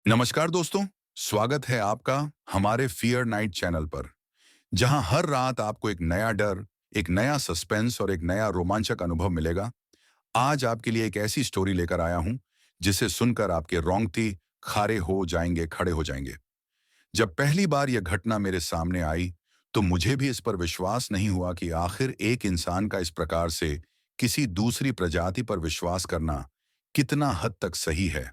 नमस्कार दोस्तों। स्वागत है आपका हमारे फियर नाइट चैनल पर, जहां हर रात आपको एक नया डर, एक नया सस्पेंस और एक नया रोमांचक अनुभव मिलेगा। आज आपके लिए एक ऐसी स्टोरी लेकर आया हूं जिसे सुनकर आपके रोंगटे खड़े हो जाएंगे, खड़े हो जाएंगे। जब पहली बार यह घटना मेरे सामने आई तो मुझे भी इस पर विश्वास नहीं हुआ कि आखिर एक इंसान का इस प्रकार से किसी दूसरी प्रजाति पर विश्वास करना कितना हद तक सही है।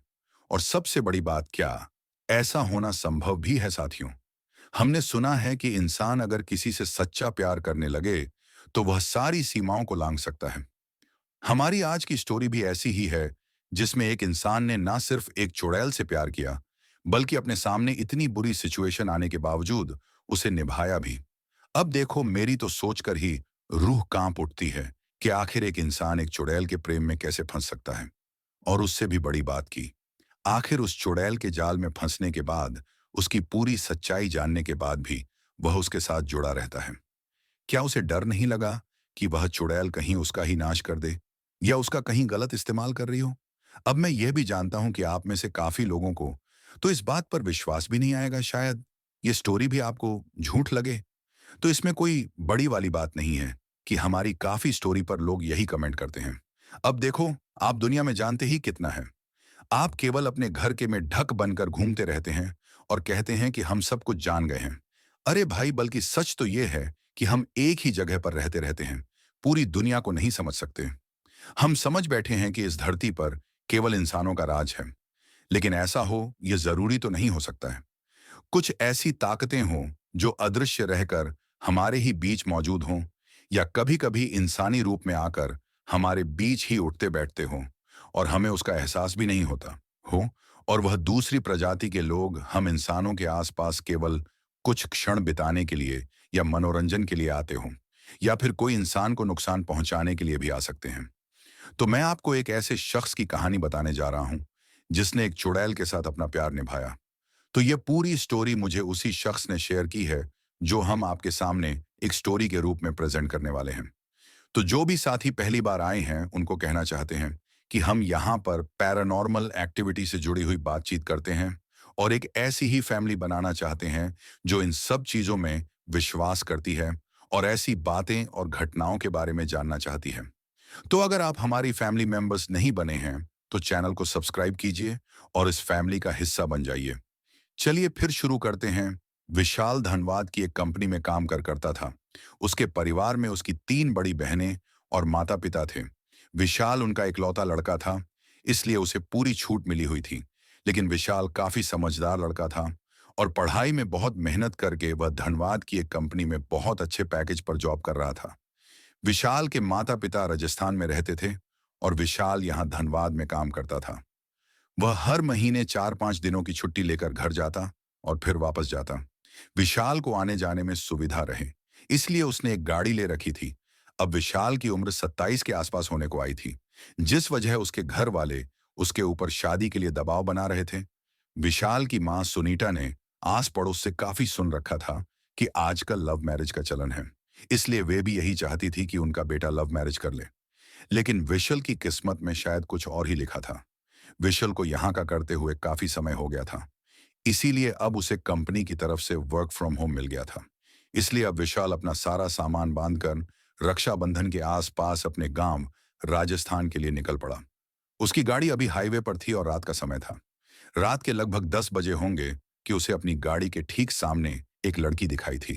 और सबसे बड़ी बात, क्या ऐसा होना संभव भी है साथियों? हमने सुना है कि इंसान अगर किसी से सच्चा प्यार करने लगे तो वह सारी सीमाओं को लांघ सकता है। हमारी आज की स्टोरी भी ऐसी ही है, जिसमें एक इंसान ने ना सिर्फ एक चुड़ैल से प्यार किया, बल्कि अपने सामने इतनी बुरी सिचुएशन आने के बावजूद उसे निभाया भी। अब देखो, मेरी तो सोचकर ही रूह कांप उठती है कि आखिर एक इंसान एक चुड़ैल के प्रेम में कैसे फंस सकता है। और उससे भी बड़ी बात की, आखिर उस चुड़ैल के जाल में फंसने के बाद, उसकी पूरी सच्चाई जानने के बाद भी वह उसके साथ जुड़ा रहता है। क्या उसे डर नहीं लगा कि वह चुड़ैल कहीं उसका ही नाश कर दे, या उसका कहीं गलत इस्तेमाल कर रही हो? अब मैं यह भी जानता हूं कि आप में से काफी लोगों को तो इस बात पर विश्वास भी नहीं आएगा, शायद ये स्टोरी भी आपको झूठ लगे। तो इसमें कोई बड़ी वाली बात नहीं है कि हमारी काफी स्टोरी पर लोग यही कमेंट करते हैं। अब देखो, आप दुनिया में जानते ही कितना है। आप केवल अपने घर के में ढक बनकर घूमते रहते हैं और कहते हैं कि हम सब कुछ जान गए हैं। अरे भाई, बल्कि सच तो ये है कि हम एक ही जगह पर रहते रहते हैं, पूरी दुनिया को नहीं समझ सकते। हम समझ बैठे हैं कि इस धरती पर केवल इंसानों का राज है, लेकिन ऐसा हो यह जरूरी तो नहीं हो सकता है। कुछ ऐसी ताकतें हों जो अदृश्य रहकर हमारे ही बीच मौजूद हों, या कभी कभी इंसानी रूप में आकर हमारे बीच ही उठते बैठते हों और हमें उसका एहसास भी नहीं होता हो। और वह दूसरी प्रजाति के लोग हम इंसानों के आसपास केवल कुछ क्षण बिताने के लिए या मनोरंजन के लिए आते हों, या फिर कोई इंसान को नुकसान पहुंचाने के लिए भी आ सकते हैं। तो मैं आपको एक ऐसे शख्स की कहानी बताने जा रहा हूं जिसने एक चुड़ैल के साथ अपना प्यार निभाया। तो ये पूरी स्टोरी मुझे उसी शख्स ने शेयर की है जो हम आपके सामने एक स्टोरी के रूप में प्रेजेंट करने वाले हैं। तो जो भी साथी पहली बार आए हैं उनको कहना चाहते हैं कि हम यहाँ पर पैरानॉर्मल एक्टिविटी से जुड़ी हुई बातचीत करते हैं, और एक ऐसी ही फैमिली बनाना चाहते हैं जो इन सब चीज़ों में विश्वास करती है और ऐसी बातें और घटनाओं के बारे में जानना चाहती है। तो अगर आप हमारी फैमिली मेंबर्स नहीं बने हैं तो चैनल को सब्सक्राइब कीजिए और इस फैमिली का हिस्सा बन जाइए। चलिए फिर शुरू करते हैं। विशाल धनबाद की एक कंपनी में काम करता था। उसके परिवार में उसकी 3 बड़ी बहनें और माता पिता थे। विशाल उनका इकलौता लड़का था, इसलिए उसे पूरी छूट मिली हुई थी। लेकिन विशाल काफी समझदार लड़का था और पढ़ाई में बहुत मेहनत करके वह धनबाद की एक कंपनी में बहुत अच्छे पैकेज पर जॉब कर रहा था। विशाल के माता पिता राजस्थान में रहते थे और विशाल यहाँ धनबाद में काम करता था। वह हर महीने 4-5 दिनों की छुट्टी लेकर घर जाता और फिर वापस जाता। विशाल को आने जाने में सुविधा रहे, इसलिए उसने एक गाड़ी ले रखी थी। अब विशाल की उम्र 27 के आसपास होने को आई थी, जिस वजह उसके घर वाले उसके ऊपर शादी के लिए दबाव बना रहे थे। विशाल की मां सुनीता ने आस पड़ोस से काफी सुन रखा था कि आजकल लव मैरिज का चलन है, इसलिए वे भी यही चाहती थी कि उनका बेटा लव मैरिज कर ले। लेकिन विशल की किस्मत में शायद कुछ और ही लिखा था। विशल को यहाँ का करते हुए काफी समय हो गया था, इसीलिए अब उसे कंपनी की तरफ से वर्क फ्रॉम होम मिल गया था। इसलिए अब विशाल अपना सारा सामान बांधकर रक्षाबंधन के आसपास अपने गांव राजस्थान के लिए निकल पड़ा। उसकी गाड़ी अभी हाईवे पर थी और रात का समय था। रात के लगभग 10 बजे होंगे कि उसे अपनी गाड़ी के ठीक सामने एक लड़की दिखाई थी।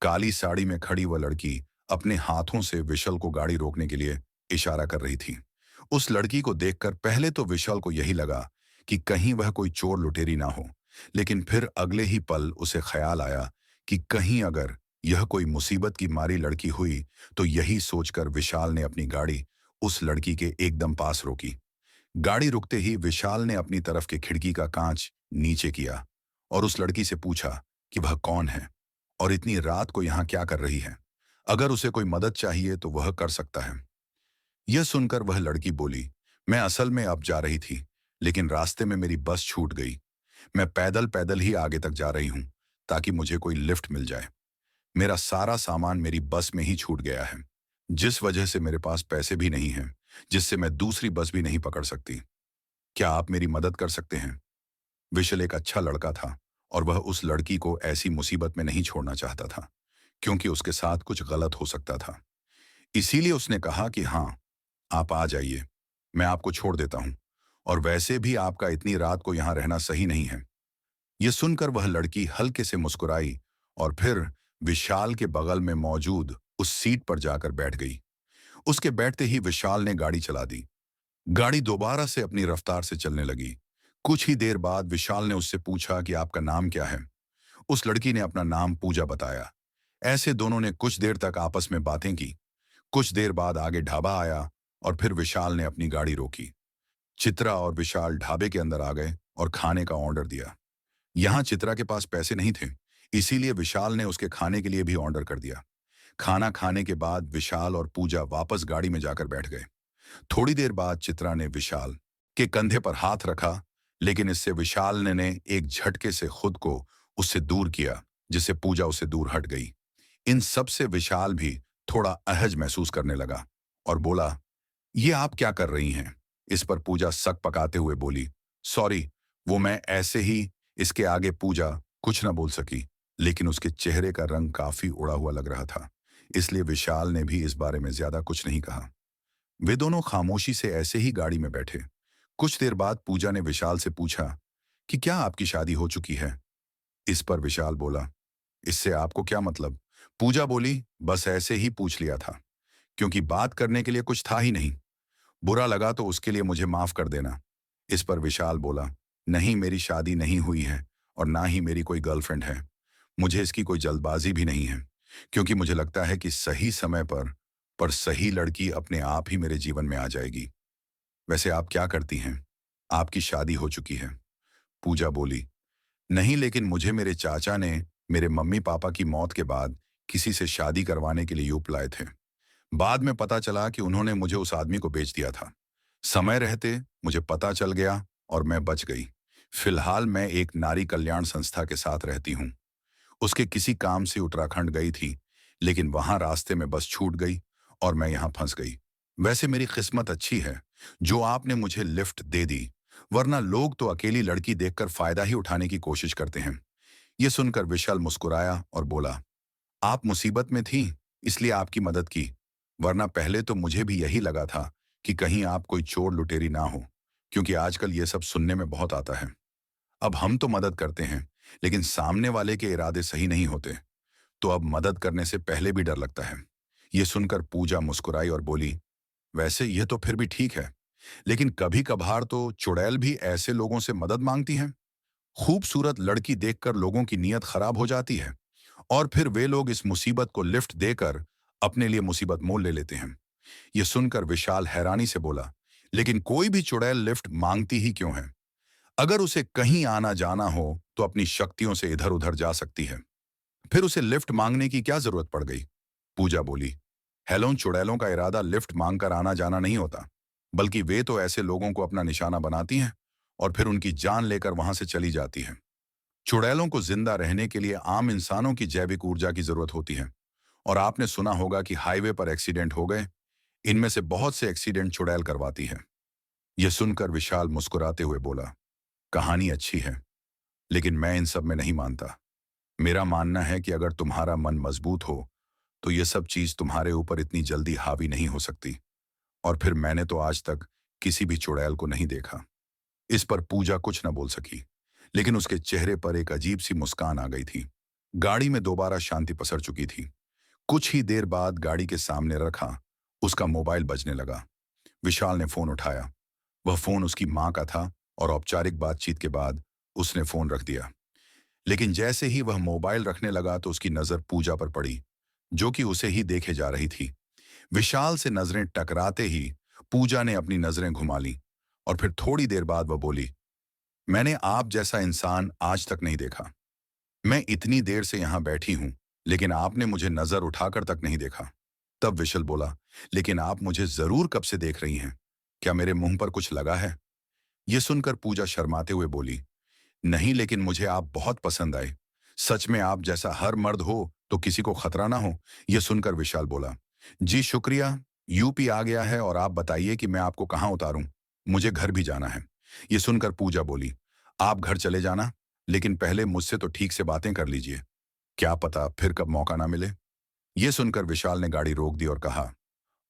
काली साड़ी में खड़ी वह लड़की अपने हाथों से विशाल को गाड़ी रोकने के लिए इशारा कर रही थी। उस लड़की को देखकर पहले तो विशाल को यही लगा कि कहीं वह कोई चोर लुटेरी ना हो, लेकिन फिर अगले ही पल उसे ख्याल आया कि कहीं अगर यह कोई मुसीबत की मारी लड़की हुई, तो यही सोचकर विशाल ने अपनी गाड़ी उस लड़की के एकदम पास रोकी। गाड़ी रुकते ही विशाल ने अपनी तरफ के खिड़की का कांच नीचे किया और उस लड़की से पूछा कि वह कौन है और इतनी रात को यहाँ क्या कर रही है। अगर उसे कोई मदद चाहिए तो वह कर सकता है। यह सुनकर वह लड़की बोली, मैं असल में अब जा रही थी, लेकिन रास्ते में मेरी बस छूट गई। मैं पैदल पैदल ही आगे तक जा रही हूं ताकि मुझे कोई लिफ्ट मिल जाए। मेरा सारा सामान मेरी बस में ही छूट गया है, जिस वजह से मेरे पास पैसे भी नहीं हैं, जिससे मैं दूसरी बस भी नहीं पकड़ सकती। क्या आप मेरी मदद कर सकते हैं? विशाल एक अच्छा लड़का था और वह उस लड़की को ऐसी मुसीबत में नहीं छोड़ना चाहता था, क्योंकि उसके साथ कुछ गलत हो सकता था। इसीलिए उसने कहा कि हाँ, आप आ जाइए, मैं आपको छोड़ देता हूँ, और वैसे भी आपका इतनी रात को यहाँ रहना सही नहीं है। ये सुनकर वह लड़की हल्के से मुस्कुराई और फिर विशाल के बगल में मौजूद उस सीट पर जाकर बैठ गई। उसके बैठते ही विशाल ने गाड़ी चला दी। गाड़ी दोबारा से अपनी रफ्तार से चलने लगी। कुछ ही देर बाद विशाल ने उससे पूछा कि आपका नाम क्या है। उस लड़की ने अपना नाम पूजा बताया। ऐसे दोनों ने कुछ देर तक आपस में बातें की। कुछ देर बाद आगे ढाबा आया और फिर विशाल ने अपनी गाड़ी रोकी। चित्रा और विशाल ढाबे के अंदर आ गए और खाने का ऑर्डर दिया। यहाँ चित्रा के पास पैसे नहीं थे, इसीलिए विशाल ने उसके खाने के लिए भी ऑर्डर कर दिया। खाना खाने के बाद विशाल और पूजा वापस गाड़ी में जाकर बैठ गए। थोड़ी देर बाद चित्रा ने विशाल के कंधे पर हाथ रखा, लेकिन इससे विशाल ने एक झटके से खुद को उससे दूर किया, जिससे पूजा उससे दूर हट गई। इन सब से विशाल भी थोड़ा अहज महसूस करने लगा और बोला, ये आप क्या कर रही हैं? इस पर पूजा सक पकाते हुए बोली, सॉरी, वो मैं ऐसे ही। इसके आगे पूजा कुछ न बोल सकी, लेकिन उसके चेहरे का रंग काफी उड़ा हुआ लग रहा था, इसलिए विशाल ने भी इस बारे में ज्यादा कुछ नहीं कहा। वे दोनों खामोशी से ऐसे ही गाड़ी में बैठे। कुछ देर बाद पूजा ने विशाल से पूछा कि क्या आपकी शादी हो चुकी है? इस पर विशाल बोला, इससे आपको क्या मतलब? पूजा बोली, बस ऐसे ही पूछ लिया था, क्योंकि बात करने के लिए कुछ था ही नहीं। बुरा लगा तो उसके लिए मुझे माफ कर देना। इस पर विशाल बोला, नहीं, मेरी शादी नहीं हुई है और ना ही मेरी कोई गर्लफ्रेंड है। मुझे इसकी कोई जल्दबाजी भी नहीं है, क्योंकि मुझे लगता है कि सही समय पर सही लड़की अपने आप ही मेरे जीवन में आ जाएगी। वैसे आप क्या करती हैं? आपकी शादी हो चुकी है? पूजा बोली, नहीं, लेकिन मुझे मेरे चाचा ने मेरे मम्मी पापा की मौत के बाद किसी से शादी करवाने के लिए यूप लाए थे। बाद में पता चला कि उन्होंने मुझे उस आदमी को बेच दिया था। समय रहते मुझे पता चल गया और मैं बच गई। फिलहाल मैं एक नारी कल्याण संस्था के साथ रहती हूँ। उसके किसी काम से उत्तराखंड गई थी, लेकिन वहां रास्ते में बस छूट गई और मैं यहाँ फंस गई। वैसे मेरी किस्मत अच्छी है जो आपने मुझे लिफ्ट दे दी, वरना लोग तो अकेली लड़की देखकर फायदा ही उठाने की कोशिश करते हैं। ये सुनकर विशाल मुस्कुराया और बोला, आप मुसीबत में थी, इसलिए आपकी मदद की, वरना पहले तो मुझे भी यही लगा था कि कहीं आप कोई चोर लुटेरी ना हो, क्योंकि आजकल ये सब सुनने में बहुत आता है। अब हम तो मदद करते हैं, लेकिन सामने वाले के इरादे सही नहीं होते, तो अब मदद करने से पहले भी डर लगता है। ये सुनकर पूजा मुस्कुराई और बोली, वैसे यह तो फिर भी ठीक है, लेकिन कभी कभार तो चुड़ैल भी ऐसे लोगों से मदद मांगती हैं। खूबसूरत लड़की देखकर लोगों की नीयत खराब हो जाती है और फिर वे लोग इस मुसीबत को लिफ्ट देकर अपने लिए मुसीबत मोल ले लेते हैं। यह सुनकर विशाल हैरानी से बोला, लेकिन कोई भी चुड़ैल लिफ्ट मांगती ही क्यों है? अगर उसे कहीं आना जाना हो तो अपनी शक्तियों से इधर उधर जा सकती है, फिर उसे लिफ्ट मांगने की क्या जरूरत पड़ गई? पूजा बोली, हेलोन, चुड़ैलों का इरादा लिफ्ट मांगकर आना जाना नहीं होता, बल्कि वे तो ऐसे लोगों को अपना निशाना बनाती हैं और फिर उनकी जान लेकर वहां से चली जाती हैं। चुड़ैलों को जिंदा रहने के लिए आम इंसानों की जैविक ऊर्जा की जरूरत होती है, और आपने सुना होगा कि हाईवे पर एक्सीडेंट हो गए, इनमें से बहुत से एक्सीडेंट चुड़ैल करवाती है। यह सुनकर विशाल मुस्कुराते हुए बोला, कहानी अच्छी है, लेकिन मैं इन सब में नहीं मानता। मेरा मानना है कि अगर तुम्हारा मन मजबूत हो तो ये सब चीज तुम्हारे ऊपर इतनी जल्दी हावी नहीं हो सकती, और फिर मैंने तो आज तक किसी भी चुड़ैल को नहीं देखा। इस पर पूजा कुछ न बोल सकी, लेकिन उसके चेहरे पर एक अजीब सी मुस्कान आ गई थी। गाड़ी में दोबारा शांति पसर चुकी थी। कुछ ही देर बाद गाड़ी के सामने रखा उसका मोबाइल बजने लगा। विशाल ने फोन उठाया। वह फोन उसकी माँ का था और औपचारिक बातचीत के बाद उसने फोन रख दिया। लेकिन जैसे ही वह मोबाइल रखने लगा तो उसकी नजर पूजा पर पड़ी, जो कि उसे ही देखे जा रही थी। विशाल से नजरें टकराते ही पूजा ने अपनी नजरें घुमा ली और फिर थोड़ी देर बाद वह बोली, मैंने आप जैसा इंसान आज तक नहीं देखा। मैं इतनी देर से यहां बैठी हूं, लेकिन आपने मुझे नजर उठाकर तक नहीं देखा। तब विशाल बोला, लेकिन आप मुझे जरूर कब से देख रही हैं? क्या मेरे मुंह पर कुछ लगा है? यह सुनकर पूजा शर्माते हुए बोली, नहीं, लेकिन मुझे आप बहुत पसंद आए। सच में आप जैसा हर मर्द हो तो किसी को खतरा ना हो। यह सुनकर विशाल बोला, जी शुक्रिया, यूपी आ गया है और आप बताइए कि मैं आपको कहाँ उतारूं? मुझे घर भी जाना है। यह सुनकर पूजा बोली, आप घर चले जाना, लेकिन पहले मुझसे तो ठीक से बातें कर लीजिए। क्या पता फिर कब मौका ना मिले। ये सुनकर विशाल ने गाड़ी रोक दी और कहा,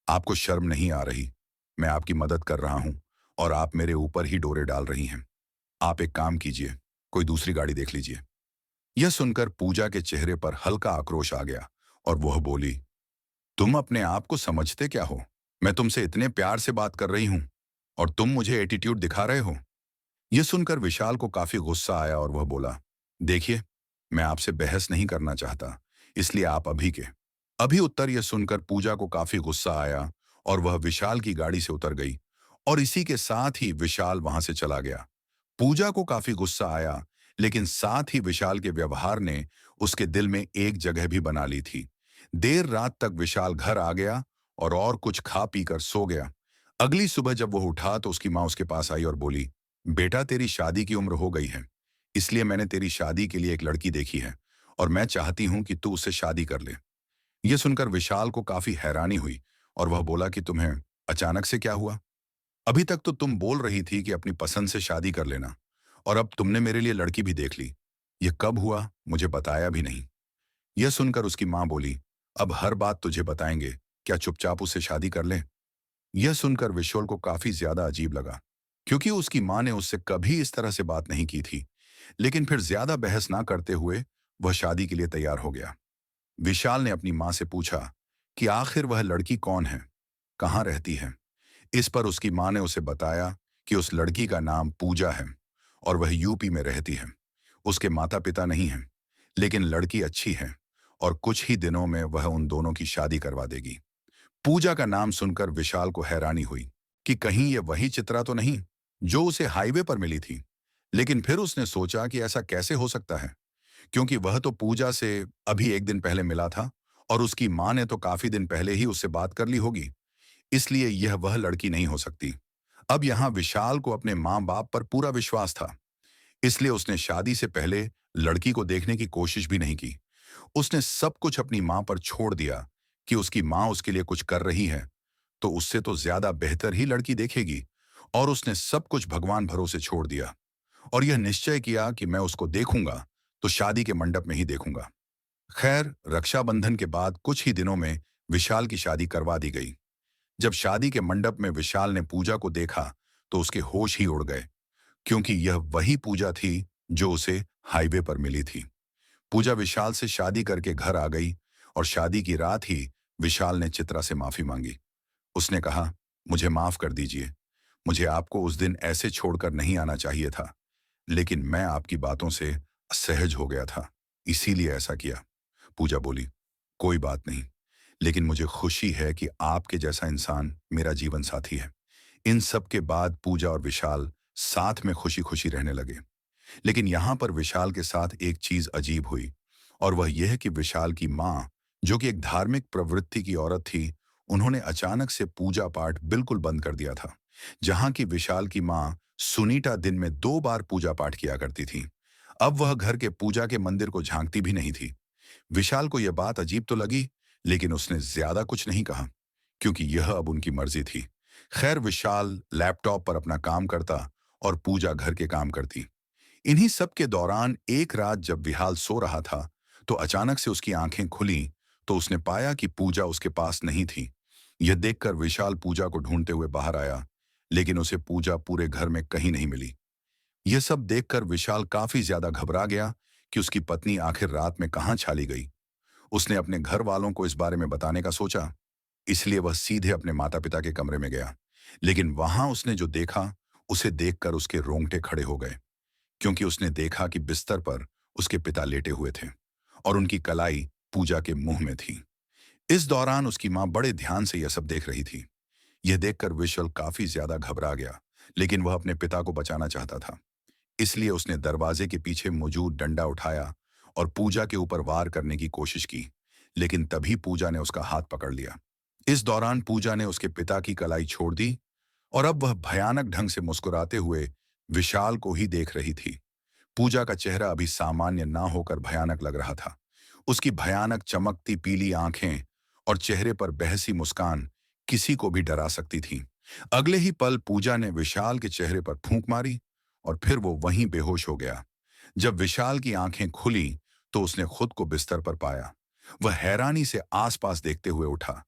आपको शर्म नहीं आ रही? मैं आपकी मदद कर रहा हूं और आप मेरे ऊपर ही डोरे डाल रही हैं। आप एक काम कीजिए, कोई दूसरी गाड़ी देख लीजिए। यह सुनकर पूजा के चेहरे पर हल्का आक्रोश आ गया और वह बोली, तुम अपने आप को समझते क्या हो? मैं तुमसे इतने प्यार से बात कर रही हूं और तुम मुझे एटीट्यूड दिखा रहे हो। यह सुनकर विशाल को काफी गुस्सा आया और वह बोला, देखिए, मैं आपसे बहस नहीं करना चाहता, इसलिए आप अभी के अभी उत्तर। यह सुनकर पूजा को काफी गुस्सा आया और वह विशाल की गाड़ी से उतर गई और इसी के साथ ही विशाल वहां से चला गया। पूजा को काफी गुस्सा आया, लेकिन साथ ही विशाल के व्यवहार ने उसके दिल में एक जगह भी बना ली थी। देर रात तक विशाल घर आ गया और कुछ खा पी कर सो गया। अगली सुबह जब वो उठा तो उसकी माँ उसके पास आई और बोली, बेटा, तेरी शादी की उम्र हो गई है, इसलिए मैंने तेरी शादी के लिए एक लड़की देखी है और मैं चाहती हूं कि तू उससे शादी कर ले। यह सुनकर विशाल को काफी हैरानी हुई और वह बोला कि तुम्हें अचानक से क्या हुआ? अभी तक तो तुम बोल रही थी कि अपनी पसंद से शादी कर लेना, और अब तुमने मेरे लिए लड़की भी देख ली। यह कब हुआ, मुझे बताया भी नहीं। यह सुनकर उसकी माँ बोली, अब हर बात तुझे बताएंगे, क्या चुपचाप उससे शादी कर ले? यह सुनकर विशाल को काफी ज्यादा अजीब लगा, क्योंकि उसकी माँ ने उससे कभी इस तरह से बात नहीं की थी। लेकिन फिर ज्यादा बहस ना करते हुए वह शादी के लिए तैयार हो गया। विशाल ने अपनी माँ से पूछा कि आखिर वह लड़की कौन है, कहाँ रहती है। इस पर उसकी माँ ने उसे बताया कि उस लड़की का नाम पूजा है और वह यूपी में रहती है। उसके माता पिता नहीं हैं, लेकिन लड़की अच्छी है और कुछ ही दिनों में वह उन दोनों की शादी करवा देगी। पूजा का नाम सुनकर विशाल को हैरानी हुई कि कहीं ये वही चित्रा तो नहीं जो उसे हाईवे पर मिली थी। लेकिन फिर उसने सोचा कि ऐसा कैसे हो सकता है, क्योंकि वह तो पूजा से अभी एक दिन पहले मिला था और उसकी माँ ने तो काफी दिन पहले ही उससे बात कर ली होगी, इसलिए यह वह लड़की नहीं हो सकती। अब यहाँ विशाल को अपने माँ बाप पर पूरा विश्वास था, इसलिए उसने शादी से पहले लड़की को देखने की कोशिश भी नहीं की। उसने सब कुछ अपनी माँ पर छोड़ दिया कि उसकी माँ उसके लिए कुछ कर रही है तो उससे तो ज्यादा बेहतर ही लड़की देखेगी, और उसने सब कुछ भगवान भरोसे छोड़ दिया और यह निश्चय किया कि मैं उसको देखूंगा तो शादी के मंडप में ही देखूंगा। खैर, रक्षाबंधन के बाद कुछ ही दिनों में विशाल की शादी करवा दी गई। जब शादी के मंडप में विशाल ने पूजा को देखा तो उसके होश ही उड़ गए, क्योंकि यह वही पूजा थी जो उसे हाईवे पर मिली थी। पूजा विशाल से शादी करके घर आ गई और शादी की रात ही विशाल ने चित्रा से माफी मांगी। उसने कहा, मुझे माफ कर दीजिए, मुझे आपको उस दिन ऐसे छोड़कर नहीं आना चाहिए था, लेकिन मैं आपकी बातों से असहज हो गया था, इसीलिए ऐसा किया। पूजा बोली, कोई बात नहीं, लेकिन मुझे खुशी है कि आपके जैसा इंसान मेरा जीवन साथी है। इन सब के बाद पूजा और विशाल साथ में खुशी खुशी रहने लगे। लेकिन यहाँ पर विशाल के साथ एक चीज अजीब हुई, और वह यह कि विशाल की माँ, जो कि एक धार्मिक प्रवृत्ति की औरत थी, उन्होंने अचानक से पूजा पाठ बिल्कुल बंद कर दिया था। जहाँ की विशाल की माँ सुनीता दिन में 2 बार पूजा पाठ किया करती थी, अब वह घर के पूजा के मंदिर को झांकती भी नहीं थी। विशाल को यह बात अजीब तो लगी, लेकिन उसने ज्यादा कुछ नहीं कहा, क्योंकि यह अब उनकी मर्जी थी। खैर, विशाल लैपटॉप पर अपना काम करता और पूजा घर के काम करती। इन्हीं सब के दौरान एक रात जब विहाल सो रहा था तो अचानक से उसकी आंखें खुली तो उसने पाया कि पूजा उसके पास नहीं थी। यह देखकर विशाल पूजा को ढूंढते हुए बाहर आया, लेकिन उसे पूजा पूरे घर में कहीं नहीं मिली। यह सब देखकर विशाल काफी ज्यादा घबरा गया कि उसकी पत्नी आखिर रात में कहाँ छाली गई। उसने अपने घर वालों को इस बारे में बताने का सोचा, इसलिए वह सीधे अपने माता पिता के कमरे में गया। लेकिन वहां उसने जो देखा, उसे देखकर उसके रोंगटे खड़े हो गए, क्योंकि उसने देखा कि बिस्तर पर उसके पिता लेटे हुए थे और उनकी कलाई पूजा के मुंह में थी। इस दौरान उसकी माँ बड़े ध्यान से यह सब देख रही थी। यह देखकर विशाल काफी ज्यादा घबरा गया, लेकिन वह अपने पिता को बचाना चाहता था, इसलिए उसने दरवाजे के पीछे मौजूद डंडा उठाया और पूजा के ऊपर वार करने की कोशिश की, लेकिन तभी पूजा ने उसका हाथ पकड़ लिया। इस दौरान पूजा ने उसके पिता की कलाई छोड़ दी और अब वह भयानक ढंग से मुस्कुराते हुए विशाल को ही देख रही थी। पूजा का चेहरा अभी सामान्य ना होकर भयानक लग रहा था। उसकी भयानक चमकती पीली आंखें और चेहरे पर बहसी मुस्कान किसी को भी डरा सकती थी। अगले ही पल पूजा ने विशाल के चेहरे पर फूंक मारी और फिर वो वहीं बेहोश हो गया। जब विशाल की आंखें खुली तो उसने खुद को बिस्तर पर पाया। वह हैरानी से आसपास देखते हुए उठा।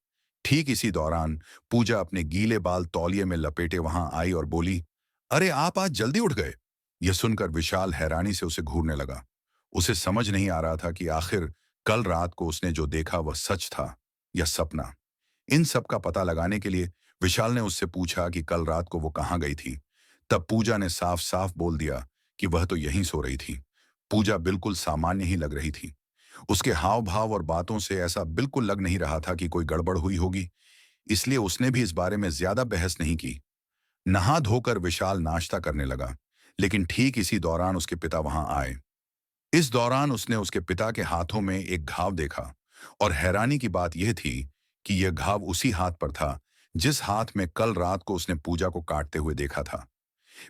ठीक इसी दौरान पूजा अपने गीले बाल तौलिए में लपेटे वहां आई और बोली, अरे आप आज जल्दी उठ गए। यह सुनकर विशाल हैरानी से उसे घूरने लगा। उसे समझ नहीं आ रहा था कि आखिर कल रात को उसने जो देखा वह सच था या सपना। इन सब का पता लगाने के लिए विशाल ने उससे पूछा कि कल रात को वो कहाँ गई थी। तब पूजा ने साफ साफ बोल दिया कि वह तो यहीं सो रही थी। पूजा बिल्कुल सामान्य ही लग रही थी। उसके हाव भाव और बातों से ऐसा बिल्कुल लग नहीं रहा था कि कोई गड़बड़ हुई होगी। इसलिए उसने भी इस बारे में ज्यादा बहस नहीं की। नहा धोकर विशाल नाश्ता करने लगा, लेकिन ठीक इसी दौरान उसके पिता वहां आए। इस दौरान उसने उसके पिता के हाथों में एक घाव देखा और हैरानी की बात यह थी कि यह घाव उसी हाथ पर था जिस हाथ में कल रात को उसने पूजा को काटते हुए देखा था।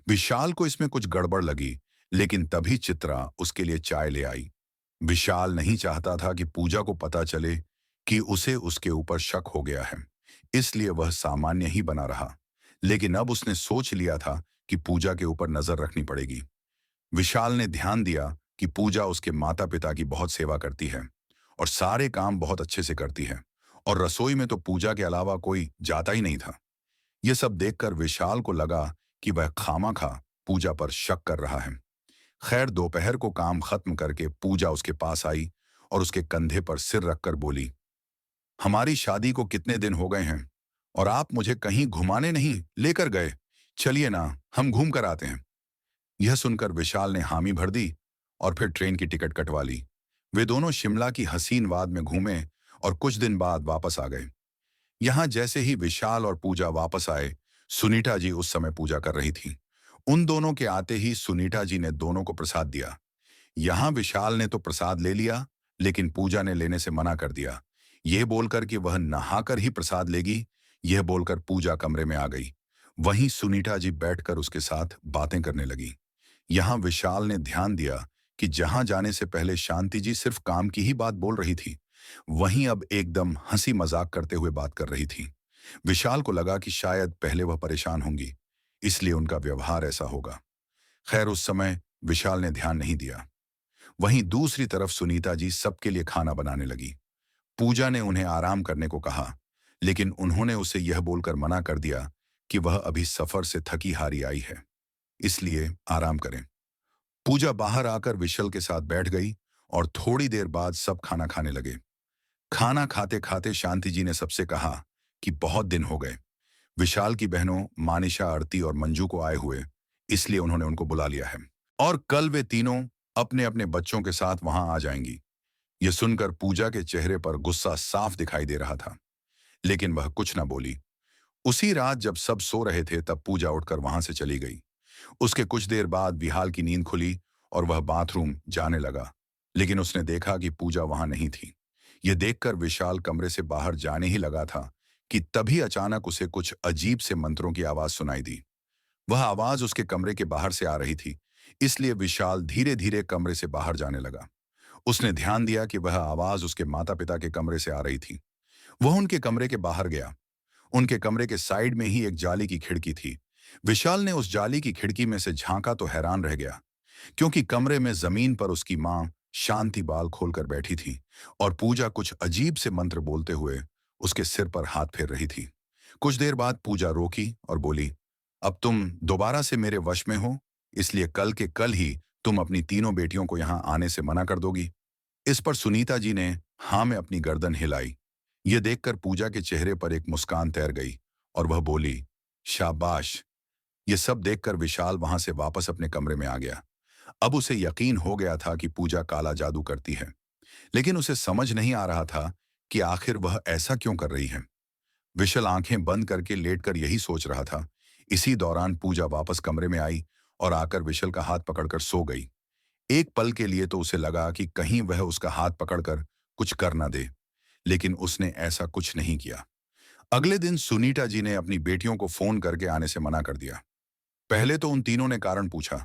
विशाल को इसमें कुछ गड़बड़ लगी, लेकिन तभी चित्रा उसके लिए चाय ले आई। विशाल नहीं चाहता था कि पूजा को पता चले कि उसे उसके ऊपर शक हो गया है, इसलिए वह सामान्य ही बना रहा। लेकिन अब उसने सोच लिया था कि पूजा के ऊपर नजर रखनी पड़ेगी। विशाल ने ध्यान दिया कि पूजा उसके माता पिता की बहुत सेवा करती है और सारे काम बहुत अच्छे से करती है, और रसोई में तो पूजा के अलावा कोई जाता ही नहीं था। यह सब देखकर विशाल को लगा कि वह खामखा पूजा पर शक कर रहा है। खैर, दोपहर को काम खत्म करके पूजा उसके पास आई और उसके कंधे पर सिर रखकर बोली, हमारी शादी को कितने दिन हो गए हैं और आप मुझे कहीं घुमाने नहीं लेकर गए। चलिए ना, हम घूम कर आते हैं। यह सुनकर विशाल ने हामी भर दी और फिर ट्रेन की टिकट कटवा ली। वे दोनों शिमला की हसीन वाद में घूमे और कुछ दिन बाद वापस आ गए। यहां जैसे ही विशाल और पूजा वापस आए, सुनीता जी उस समय पूजा कर रही थी। उन दोनों के आते ही सुनीता जी ने दोनों को प्रसाद दिया। यहां विशाल ने तो प्रसाद ले लिया, लेकिन पूजा ने लेने से मना कर दिया। यह बोलकर कि वह नहाकर ही प्रसाद लेगी। यह बोलकर पूजा कमरे में आ गई। वहीं सुनीता जी बैठकर उसके साथ बातें करने लगी। यहां विशाल ने ध्यान दिया कि जहां जाने से पहले शांति जी सिर्फ काम की ही बात बोल रही थी, वहीं अब एकदम हंसी मजाक करते हुए बात कर रही थी। विशाल को लगा कि शायद पहले वह परेशान होंगी, इसलिए उनका व्यवहार ऐसा होगा। खैर, उस समय विशाल ने ध्यान नहीं दिया। वहीं दूसरी तरफ सुनीता जी सबके लिए खाना बनाने लगी। पूजा ने उन्हें आराम करने को कहा, लेकिन उन्होंने उसे यह बोलकर मना कर दिया कि वह अभी सफर से थकी हारी आई है, इसलिए आराम करें। पूजा बाहर आकर विशाल के साथ बैठ गई और थोड़ी देर बाद सब खाना खाने लगे। खाना खाते खाते शांति जी ने सबसे कहा कि बहुत दिन हो गए। विशाल की बहनों मानिशा, आरती और मंजू को आए हुए, इसलिए उन्होंने उनको बुला लिया है और कल वे तीनों अपने अपने बच्चों के साथ वहां आ जाएंगी। यह सुनकर पूजा के चेहरे पर गुस्सा साफ दिखाई दे रहा था, लेकिन वह कुछ न बोली। उसी रात जब सब सो रहे थे तब पूजा उठकर वहां से चली गई। उसके कुछ देर बाद विहाल की नींद खुली और वह बाथरूम जाने लगा, लेकिन उसने देखा कि पूजा वहां नहीं थी। यह देखकर विशाल कमरे से बाहर जाने ही लगा था कि तभी अचानक उसे कुछ अजीब से मंत्रों की आवाज सुनाई दी। वह आवाज उसके कमरे के बाहर से आ रही थी, इसलिए विशाल धीरे धीरे कमरे से बाहर जाने लगा। उसने ध्यान दिया कि वह आवाज उसके माता पिता के कमरे से आ रही थी। वह उनके कमरे के बाहर गया। उनके कमरे के साइड में ही एक जाली की खिड़की थी। विशाल ने उस जाली की खिड़की में से झांका तो हैरान रह गया, क्योंकि कमरे में जमीन पर उसकी मां शांति बाल खोलकर बैठी थी और पूजा कुछ अजीब से मंत्र बोलते हुए उसके सिर पर हाथ फेर रही थी। कुछ देर बाद पूजा रोकी और बोली, अब तुम दोबारा से मेरे वश में हो, इसलिए कल के कल ही तुम अपनी तीनों बेटियों को यहां आने से मना कर दोगी। इस पर सुनीता जी ने हाँ में अपनी गर्दन हिलाई। यह देखकर पूजा के चेहरे पर एक मुस्कान तैर गई और वह बोली, शाबाश। यह सब देखकर विशाल वहां से वापस अपने कमरे में आ गया। अब उसे यकीन हो गया था कि पूजा काला जादू करती है, लेकिन उसे समझ नहीं आ रहा था कि आखिर वह ऐसा क्यों कर रही है। विशाल आंखें बंद करके लेटकर यही सोच रहा था। इसी दौरान पूजा वापस कमरे में आई और आकर विशाल का हाथ पकड़कर सो गई। एक पल के लिए तो उसे लगा कि कहीं वह उसका हाथ पकड़कर कुछ कर ना दे, लेकिन उसने ऐसा कुछ नहीं किया। अगले दिन सुनीता जी ने अपनी बेटियों को फोन करके आने से मना कर दिया। पहले तो उन तीनों ने कारण पूछा,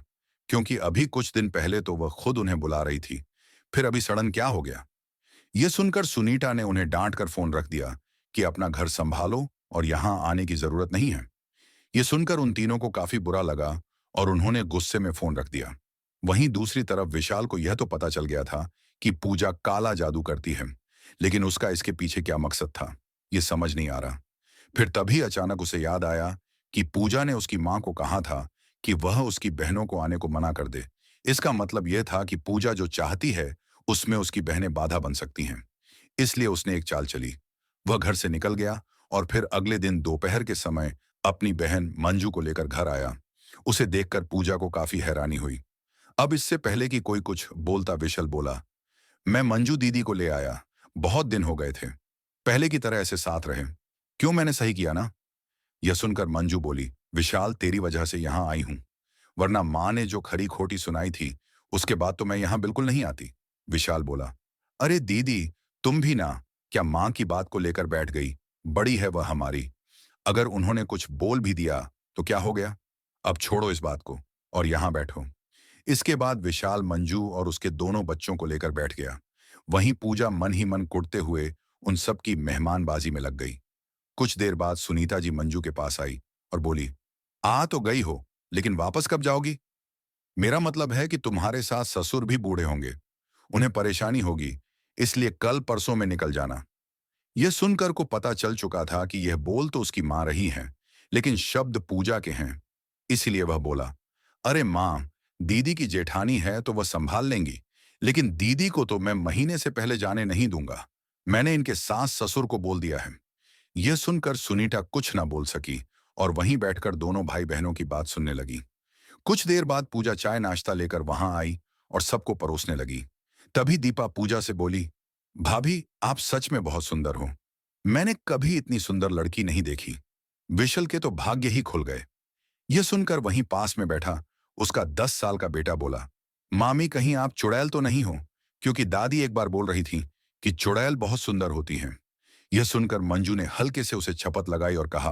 क्योंकि अभी कुछ दिन पहले तो वह खुद उन्हें बुला रही थी, फिर अभी सडन क्या हो गया। यह सुनकर सुनीता ने उन्हें डांट कर फोन रख दिया कि अपना घर संभालो और यहां आने की जरूरत नहीं है। यह सुनकर उन तीनों को काफी बुरा लगा और उन्होंने गुस्से में फोन रख दिया। वहीं दूसरी तरफ विशाल को यह तो पता चल गया था कि पूजा काला जादू करती है, लेकिन उसका इसके पीछे क्या मकसद था, ये समझ नहीं आ रहा। फिर तभी अचानक उसे याद आया कि पूजा ने उसकी मां को कहा था कि वह उसकी बहनों को आने को मना कर दे। इसका मतलब यह था कि पूजा जो चाहती है उसमें उसकी बहनें बाधा बन सकती हैं। इसलिए उसने एक चाल चली। वह घर से निकल गया और फिर अगले दिन दोपहर के समय अपनी बहन मंजू को लेकर घर आया। उसे देखकर पूजा को काफी हैरानी हुई। अब इससे पहले कि कोई कुछ बोलता विशल बोला, मैं मंजू दीदी को ले आया। बहुत दिन हो गए थे, पहले की तरह ऐसे साथ रहे। क्यों, मैंने सही किया ना? यह सुनकर मंजू बोली, विशाल तेरी वजह से यहां आई हूं, वरना मां ने जो खरी खोटी सुनाई थी उसके बाद तो मैं यहां बिल्कुल नहीं आती। विशाल बोला, अरे दीदी, तुम भी ना, क्या मां की बात को लेकर बैठ गई? बड़ी है वह हमारी, अगर उन्होंने कुछ बोल भी दिया तो क्या हो गया? अब छोड़ो इस बात को और यहां बैठो। इसके बाद विशाल मंजू और उसके दोनों बच्चों को लेकर बैठ गया। वहीं पूजा मन ही मन कुटते हुए उन सब की मेहमानबाजी में लग गई। कुछ देर बाद सुनीता जी मंजू के पास आई और बोली, आ तो गई हो, लेकिन वापस कब जाओगी? मेरा मतलब है कि तुम्हारे साथ ससुर भी बूढ़े होंगे, उन्हें परेशानी होगी, इसलिए कल परसों में निकल जाना। यह सुनकर को पता चल चुका था कि यह बोल तो उसकी मां रही हैं, लेकिन शब्द पूजा के हैं। इसलिए वह बोला, अरे मां, दीदी की जेठानी है तो वह संभाल लेंगी, लेकिन दीदी को तो मैं महीने से पहले जाने नहीं दूंगा। मैंने इनके सास ससुर को बोल दिया है। यह सुनकर सुनीता कुछ ना बोल सकी और वहीं बैठकर दोनों भाई बहनों की बात सुनने लगी। कुछ देर बाद पूजा चाय नाश्ता लेकर वहां आई और सबको परोसने लगी। तभी दीपा पूजा से बोली, भाभी आप सच में बहुत सुंदर हो। मैंने कभी इतनी सुंदर लड़की नहीं देखी। विशल के तो भाग्य ही खुल गए। यह सुनकर वहीं पास में बैठा उसका 10 साल का बेटा बोला, मामी कहीं आप चुड़ैल तो नहीं हो? क्योंकि दादी एक बार बोल रही थी कि चुड़ैल बहुत सुंदर होती हैं। यह सुनकर मंजू ने हल्के से उसे छपत लगाई और कहा,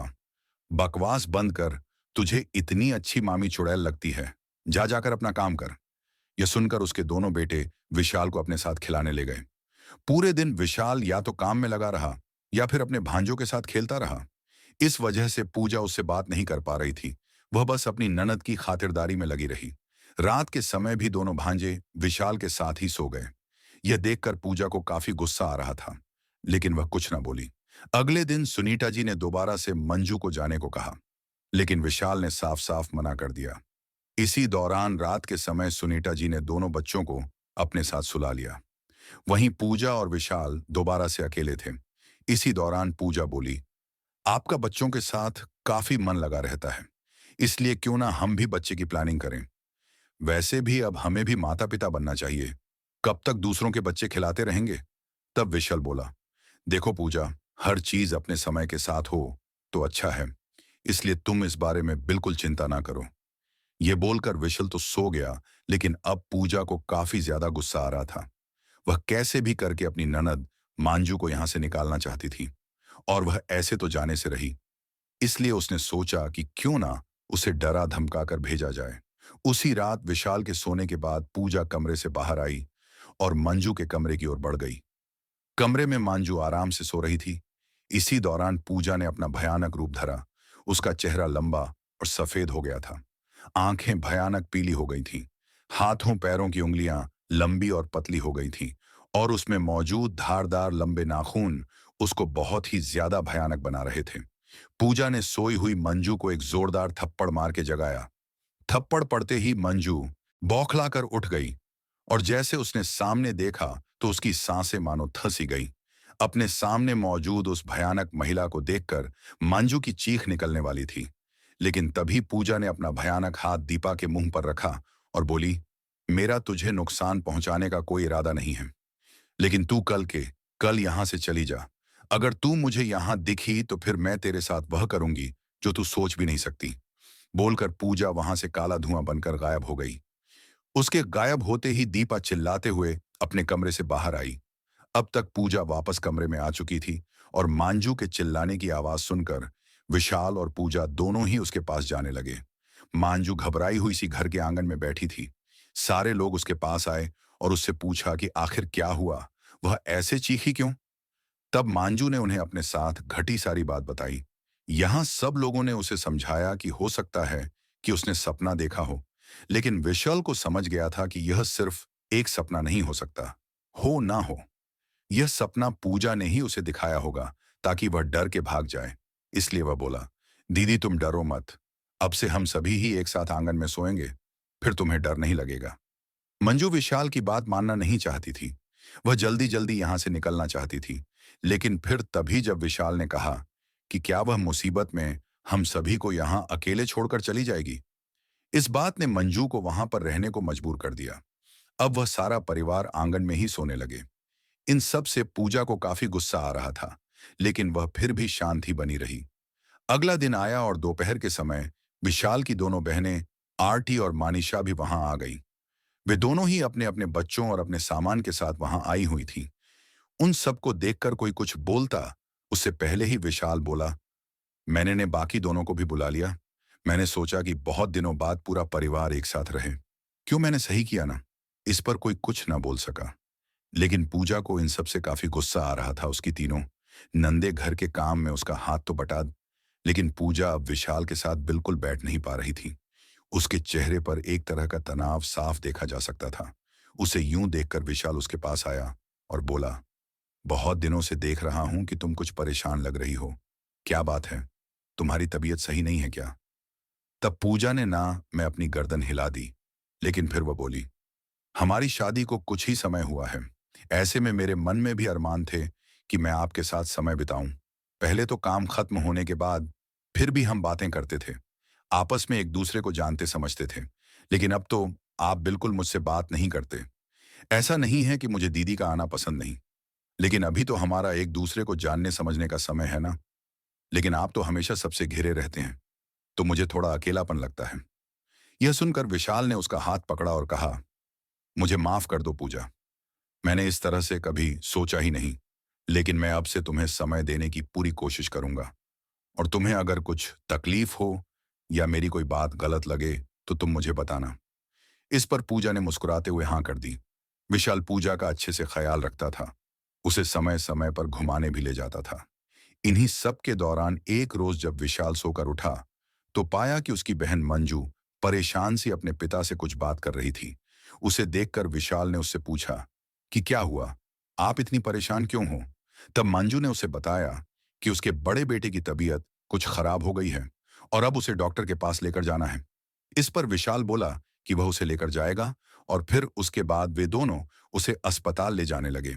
बकवास बंद कर, तुझे इतनी अच्छी मामी चुड़ैल लगती है, जा जाकर अपना काम कर। यह सुनकर उसके दोनों बेटे विशाल को अपने साथ खिलाने ले गए। पूरे दिन विशाल या तो काम में लगा रहा या फिर अपने भांजों के साथ खेलता रहा। इस वजह से पूजा उससे बात नहीं कर पा रही थी। वह बस अपनी ननद की खातिरदारी में लगी रही। रात के समय भी दोनों भांजे विशाल के साथ ही सो गए। यह देखकर पूजा को काफी गुस्सा आ रहा था, लेकिन वह कुछ न बोली। अगले दिन सुनीता जी ने दोबारा से मंजू को जाने को कहा, लेकिन विशाल ने साफ साफ मना कर दिया। इसी दौरान रात के समय सुनीता जी ने दोनों बच्चों को अपने साथ सुला लिया। वहीं पूजा और विशाल दोबारा से अकेले थे। इसी दौरान पूजा बोली, आपका बच्चों के साथ काफी मन लगा रहता है, इसलिए क्यों ना हम भी बच्चे की प्लानिंग करें। वैसे भी अब हमें भी माता पिता बनना चाहिए, कब तक दूसरों के बच्चे खिलाते रहेंगे? तब विशाल बोला, देखो पूजा, हर चीज अपने समय के साथ हो तो अच्छा है, इसलिए तुम इस बारे में बिल्कुल चिंता ना करो। यह बोलकर विशाल तो सो गया, लेकिन अब पूजा को काफी ज्यादा गुस्सा आ रहा था। वह कैसे भी करके अपनी ननद मांजू को यहां से निकालना चाहती थी और वह ऐसे तो जाने से रही। इसलिए उसने सोचा कि क्यों ना उसे डरा धमकाकर भेजा जाए। उसी रात विशाल के सोने के बाद पूजा कमरे से बाहर आई और मंजू के कमरे की ओर बढ़ गई। कमरे में मंजू आराम से सो रही थी। इसी दौरान पूजा ने अपना भयानक रूप धरा। उसका चेहरा लंबा और सफेद हो गया था। आंखें भयानक पीली हो गई थीं। हाथों पैरों की उंगलियां लंबी और पतली हो गई थीं और उसमें मौजूद धारदार लंबे नाखून उसको बहुत ही ज्यादा भयानक बना रहे थे। पूजा ने सोई हुई मंजू को एक जोरदार थप्पड़ मार के जगाया। थप्पड़ पड़ते ही मंजू बौखलाकर उठ गई और जैसे उसने सामने देखा तो उसकी सांसें मानो थस ही गई। अपने सामने मौजूद उस भयानक महिला को देखकर मंजू की चीख निकलने वाली थी, लेकिन तभी पूजा ने अपना भयानक हाथ दीपा के मुंह पर रखा और बोली, मेरा तुझे नुकसान पहुंचाने का कोई इरादा नहीं है, लेकिन तू कल यहां से चली जा। अगर तू मुझे यहां दिखी तो फिर मैं तेरे साथ वह करूंगी जो तू सोच भी नहीं सकती। बोलकर पूजा वहां से काला धुआं बनकर गायब हो गई। उसके गायब होते ही दीपा चिल्लाते हुए अपने कमरे से बाहर आई। अब तक पूजा वापस कमरे में आ चुकी थी और मांजू के चिल्लाने की आवाज सुनकर विशाल और पूजा दोनों ही उसके पास जाने लगे। मांजू घबराई हुई सी घर के आंगन में बैठी थी। सारे लोग उसके पास आए और उससे पूछा कि आखिर क्या हुआ, वह ऐसे चीखी क्यों? तब मांजू ने उन्हें अपने साथ घटी सारी बात बताई। यहां सब लोगों ने उसे समझाया कि हो सकता है कि उसने सपना देखा हो, लेकिन विशाल को समझ गया था कि यह सिर्फ एक सपना नहीं हो सकता। हो ना हो, यह सपना पूजा ने ही उसे दिखाया होगा ताकि वह डर के भाग जाए। इसलिए वह बोला, दीदी तुम डरो मत, अब से हम सभी ही एक साथ आंगन में सोएंगे, फिर तुम्हें डर नहीं लगेगा। मंजू विशाल की बात मानना नहीं चाहती थी। वह जल्दी जल्दी यहां से निकलना चाहती थी, लेकिन फिर तभी जब विशाल ने कहा कि क्या वह मुसीबत में हम सभी को यहां अकेले छोड़कर चली जाएगी, इस बात ने मंजू को वहां पर रहने को मजबूर कर दिया। अब वह सारा परिवार आंगन में ही सोने लगे। इन सब से पूजा को काफी गुस्सा आ रहा था, लेकिन वह फिर भी शांत ही बनी रही। अगला दिन आया और दोपहर के समय विशाल की दोनों बहनें आरती और मानिशा भी वहां आ गईं। वे दोनों ही अपने अपने बच्चों और अपने सामान के साथ वहां आई हुई थीं। उन सबको देखकर कोई कुछ बोलता उससे पहले ही विशाल बोला, मैंने ने बाकी दोनों को भी बुला लिया। मैंने सोचा कि बहुत दिनों बाद पूरा परिवार एक साथ रहे। क्यों, मैंने सही किया ना? इस पर कोई कुछ ना बोल सका, लेकिन पूजा को इन सब से काफी गुस्सा आ रहा था। उसकी तीनों नंदे घर के काम में उसका हाथ तो बटा, लेकिन पूजा अब विशाल के साथ बिल्कुल बैठ नहीं पा रही थी। उसके चेहरे पर एक तरह का तनाव साफ देखा जा सकता था। उसे यूं देखकर विशाल उसके पास आया और बोला, बहुत दिनों से देख रहा हूं कि तुम कुछ परेशान लग रही हो। क्या बात है? तुम्हारी तबीयत सही नहीं है क्या? तब पूजा ने ना मैं अपनी गर्दन हिला दी, लेकिन फिर वह बोली, हमारी शादी को कुछ ही समय हुआ है। ऐसे में मेरे मन में भी अरमान थे कि मैं आपके साथ समय बिताऊं। पहले तो काम खत्म होने के बाद फिर भी हम बातें करते थे, आपस में एक दूसरे को जानते समझते थे, लेकिन अब तो आप बिल्कुल मुझसे बात नहीं करते। ऐसा नहीं है कि मुझे दीदी का आना पसंद नहीं, लेकिन अभी तो हमारा एक दूसरे को जानने समझने का समय है ना। लेकिन आप तो हमेशा सबसे घिरे रहते हैं, तो मुझे थोड़ा अकेलापन लगता है। यह सुनकर विशाल ने उसका हाथ पकड़ा और कहा, मुझे माफ कर दो पूजा, मैंने इस तरह से कभी सोचा ही नहीं, लेकिन मैं अब से तुम्हें समय देने की पूरी कोशिश करूंगा। और तुम्हें अगर कुछ तकलीफ हो या मेरी कोई बात गलत लगे तो तुम मुझे बताना। इस पर पूजा ने मुस्कुराते हुए हाँ कर दी। विशाल पूजा का अच्छे से ख्याल रखता था, उसे समय समय पर घुमाने भी ले जाता था। इन्हीं सब के दौरान एक रोज जब विशाल सोकर उठा तो पाया कि उसकी बहन मंजू परेशान सी अपने पिता से कुछ बात कर रही थी। उसे देखकर विशाल ने उससे पूछा कि क्या हुआ, आप इतनी परेशान क्यों हो? तब मंजू ने उसे बताया कि उसके बड़े बेटे की तबीयत कुछ खराब हो गई है और अब उसे डॉक्टर के पास लेकर जाना है। इस पर विशाल बोला कि वह उसे लेकर जाएगा और फिर उसके बाद वे दोनों उसे अस्पताल ले जाने लगे।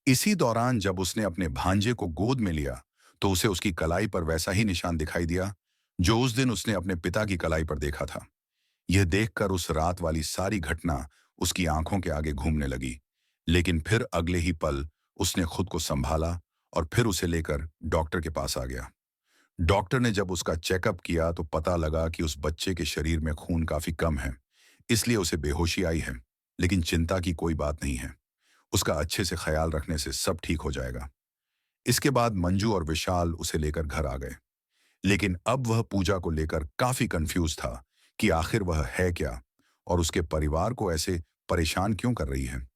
इसी दौरान जब उसने अपने भांजे को गोद में लिया तो उसे उसकी कलाई पर वैसा ही निशान दिखाई दिया जो उस दिन उसने अपने पिता की कलाई पर देखा था। यह देखकर उस रात वाली सारी घटना उसकी आंखों के आगे घूमने लगी, लेकिन फिर अगले ही पल उसने खुद को संभाला और फिर उसे लेकर डॉक्टर के पास आ गया। डॉक्टर ने जब उसका चेकअप किया तो पता लगा कि उस बच्चे के शरीर में खून काफी कम है, इसलिए उसे बेहोशी आई है। लेकिन चिंता की कोई बात नहीं है, उसका अच्छे से ख्याल रखने से सब ठीक हो जाएगा। इसके बाद मंजू और विशाल उसे लेकर घर आ गए, लेकिन अब वह पूजा को लेकर काफी कंफ्यूज था कि आखिर वह है क्या और उसके परिवार को ऐसे परेशान क्यों कर रही है।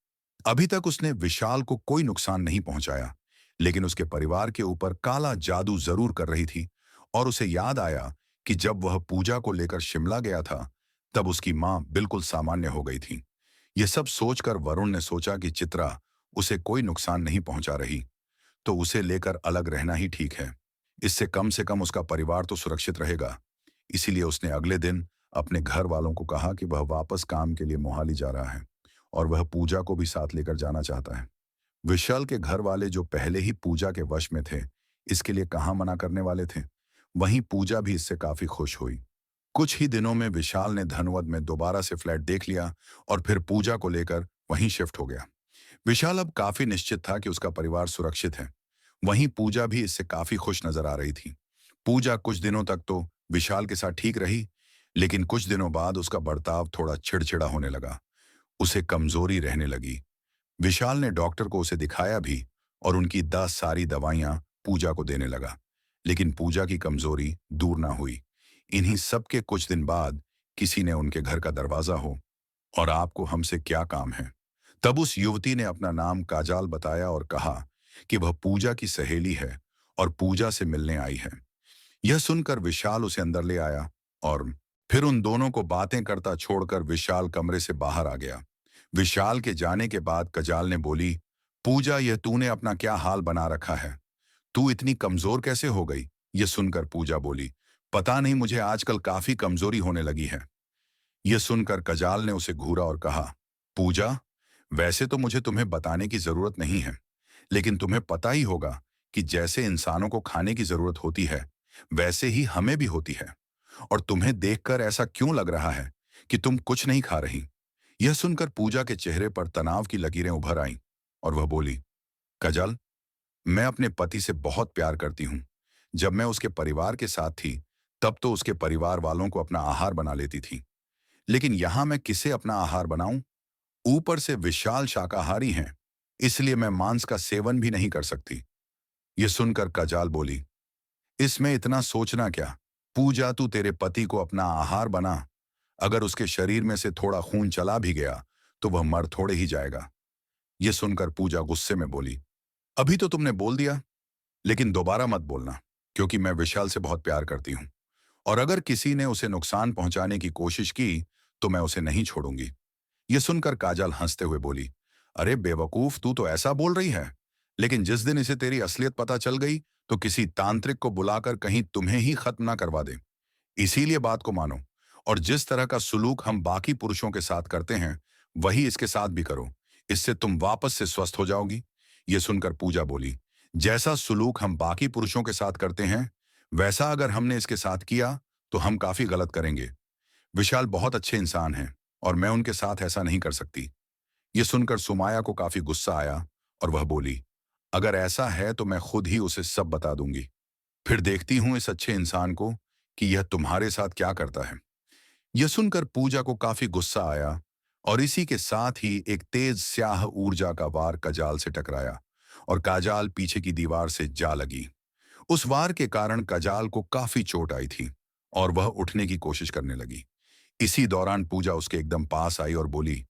अभी तक उसने विशाल को कोई नुकसान नहीं पहुंचाया, लेकिन उसके परिवार के ऊपर काला जादू जरूर कर रही थी। और उसे याद आया कि जब वह पूजा को लेकर शिमला गया था तब उसकी मां बिल्कुल सामान्य हो गई थी। यह सब सोचकर वरुण ने सोचा कि चित्रा उसे कोई नुकसान नहीं पहुंचा रही, तो उसे लेकर अलग रहना ही ठीक है। इससे कम से कम उसका परिवार तो सुरक्षित रहेगा। इसीलिए उसने अगले दिन अपने घर वालों को कहा कि वह वापस काम के लिए मोहाली जा रहा है और वह पूजा को भी साथ लेकर जाना चाहता है। विशाल के घर वाले जो पहले ही पूजा के वश में थे, इसके लिए कहाँ मना करने वाले थे। वहीं पूजा भी इससे काफी खुश हुई। कुछ ही दिनों में विशाल ने धनवद में दोबारा से फ्लैट देख लिया और फिर पूजा को लेकर वहीं शिफ्ट हो गया। विशाल अब काफी निश्चित था कि उसका परिवार सुरक्षित है। वहीं पूजा भी इससे काफी खुश नजर आ रही थी। पूजा कुछ दिनों तक तो विशाल के साथ ठीक रही, लेकिन कुछ दिनों बाद उसका बर्ताव थोड़ा चिड़चिड़ा होने लगा। उसे कमजोरी रहने लगी। विशाल ने डॉक्टर को उसे दिखाया भी और उनकी 10 सारी दवाइयां पूजा को देने लगा, लेकिन पूजा की कमजोरी दूर ना हुई। इन्हीं सब के कुछ दिन बाद किसी ने उनके घर का दरवाजा हो और आपको हमसे क्या काम है। तब उस युवती ने अपना नाम काजाल बताया और कहा कि वह पूजा की सहेली है और पूजा से मिलने आई है। यह सुनकर विशाल उसे अंदर ले आया और फिर उन दोनों को बातें करता छोड़कर विशाल कमरे से बाहर आ गया। विशाल के जाने के बाद कजाल ने बोली, पूजा, यह तूने अपना क्या हाल बना रखा है? तू इतनी कमजोर कैसे हो गई? यह सुनकर पूजा बोली, पता नहीं, मुझे आजकल काफी कमजोरी होने लगी है। यह सुनकर कजाल ने उसे घूरा और कहा, पूजा, वैसे तो मुझे तुम्हें बताने की जरूरत नहीं है, लेकिन तुम्हें पता ही होगा कि जैसे इंसानों को खाने की जरूरत होती है, वैसे ही हमें भी होती है। और तुम्हें देखकर ऐसा क्यों लग रहा है कि तुम कुछ नहीं खा रही? यह सुनकर पूजा के चेहरे पर तनाव की लकीरें उभर आईं और वह बोली, कजल, मैं अपने पति से बहुत प्यार करती हूँ। जब मैं उसके परिवार के साथ थी, तब तो उसके परिवार वालों को अपना आहार बना लेती थी। लेकिन यहां मैं किसे अपना आहार बनाऊं? ऊपर से विशाल शाकाहारी हैं, इसलिए मैं मांस का सेवन भी नहीं कर सकती। यह सुनकर कजाल बोली, इसमें इतना सोचना क्या? पूजा, तू तेरे पति को अपना आहार बना। अगर उसके शरीर में से थोड़ा खून चला भी गया, तो वह मर थोड़े ही जाएगा। यह सुनकर पूजा गुस्से में बोली, अभी तो तुमने बोल दिया, लेकिन दोबारा मत बोलना, क्योंकि मैं विशाल से बहुत प्यार करती हूँ। और अगर किसी ने उसे नुकसान पहुंचाने की कोशिश की, तो मैं उसे नहीं छोड़ूंगी। यह सुनकर काजल हंसते हुए बोली, अरे बेवकूफ, तू तो ऐसा बोल रही है, लेकिन जिस दिन इसे तेरी असलियत पता चल गई, तो किसी तांत्रिक को बुलाकर कहीं तुम्हें ही खत्म ना करवा दे। इसीलिए बात को मानो, और जिस तरह का सुलूक हम बाकी पुरुषों के साथ करते हैं, वही इसके साथ भी करो। इससे तुम वापस से स्वस्थ हो जाओगी। यह सुनकर पूजा बोली, जैसा सुलूक हम बाकी पुरुषों के साथ करते हैं, वैसा अगर हमने इसके साथ किया, तो हम काफी गलत करेंगे। विशाल बहुत अच्छे इंसान हैं, और मैं उनके साथ ऐसा नहीं कर सकती। यह सुनकर सुमाया को काफी गुस्सा आया और वह बोली, अगर ऐसा है तो मैं खुद ही उसे सब बता दूंगी। फिर देखती हूं इस अच्छे इंसान को कि यह तुम्हारे साथ क्या करता है। यह सुनकर पूजा को काफी गुस्सा आया, और इसी के साथ ही एक तेज स्याह ऊर्जा का वार कजाल से टकराया और काजाल पीछे की दीवार से जा लगी। उस वार के कारण कजाल को काफी चोट आई थी और वह उठने की कोशिश करने लगी। इसी दौरान पूजा उसके एकदम पास आई और बोली,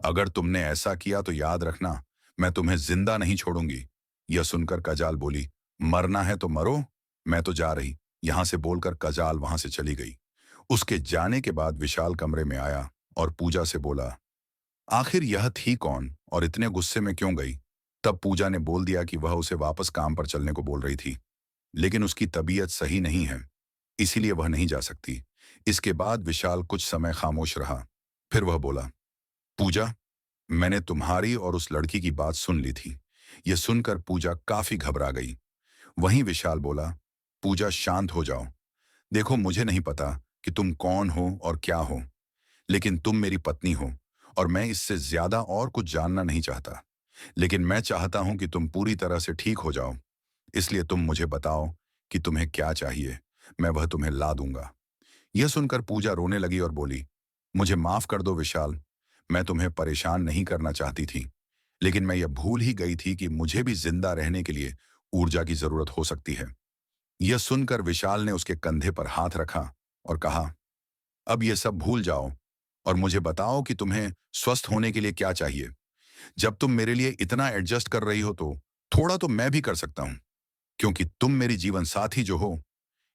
अगर तुमने ऐसा किया तो याद रखना, मैं तुम्हें जिंदा नहीं छोड़ूंगी। यह सुनकर कजाल बोली, मरना है तो मरो, मैं तो जा रही। यहां से बोलकर कजाल वहां से चली गई। उसके जाने के बाद विशाल कमरे में आया और पूजा से बोला, आखिर यह थी कौन और इतने गुस्से में क्यों गई? तब पूजा ने बोल दिया कि वह उसे वापस काम पर चलने को बोल रही थी, लेकिन उसकी तबीयत सही नहीं है, इसीलिए वह नहीं जा सकती। इसके बाद विशाल कुछ समय खामोश रहा। फिर वह बोला, पूजा, मैंने तुम्हारी और उस लड़की की बात सुन ली थी। यह सुनकर पूजा काफी घबरा गई। वहीं विशाल बोला, पूजा, शांत हो जाओ। देखो, मुझे नहीं पता कि तुम कौन हो और क्या हो, लेकिन तुम मेरी पत्नी हो, और मैं इससे ज्यादा और कुछ जानना नहीं चाहता। लेकिन मैं चाहता हूं कि तुम पूरी तरह से ठीक हो जाओ, इसलिए तुम मुझे बताओ कि तुम्हें क्या चाहिए, मैं वह तुम्हें ला दूंगा। यह सुनकर पूजा रोने लगी और बोली, मुझे माफ कर दो विशाल, मैं तुम्हें परेशान नहीं करना चाहती थी, लेकिन मैं यह भूल ही गई थी कि मुझे भी जिंदा रहने के लिए ऊर्जा की जरूरत हो सकती है। यह सुनकर विशाल ने उसके कंधे पर हाथ रखा और कहा, अब यह सब भूल जाओ और मुझे बताओ कि तुम्हें स्वस्थ होने के लिए क्या चाहिए। जब तुम मेरे लिए इतना एडजस्ट कर रही हो, तो थोड़ा तो मैं भी कर सकता हूं, क्योंकि तुम मेरी जीवन साथी जो हो।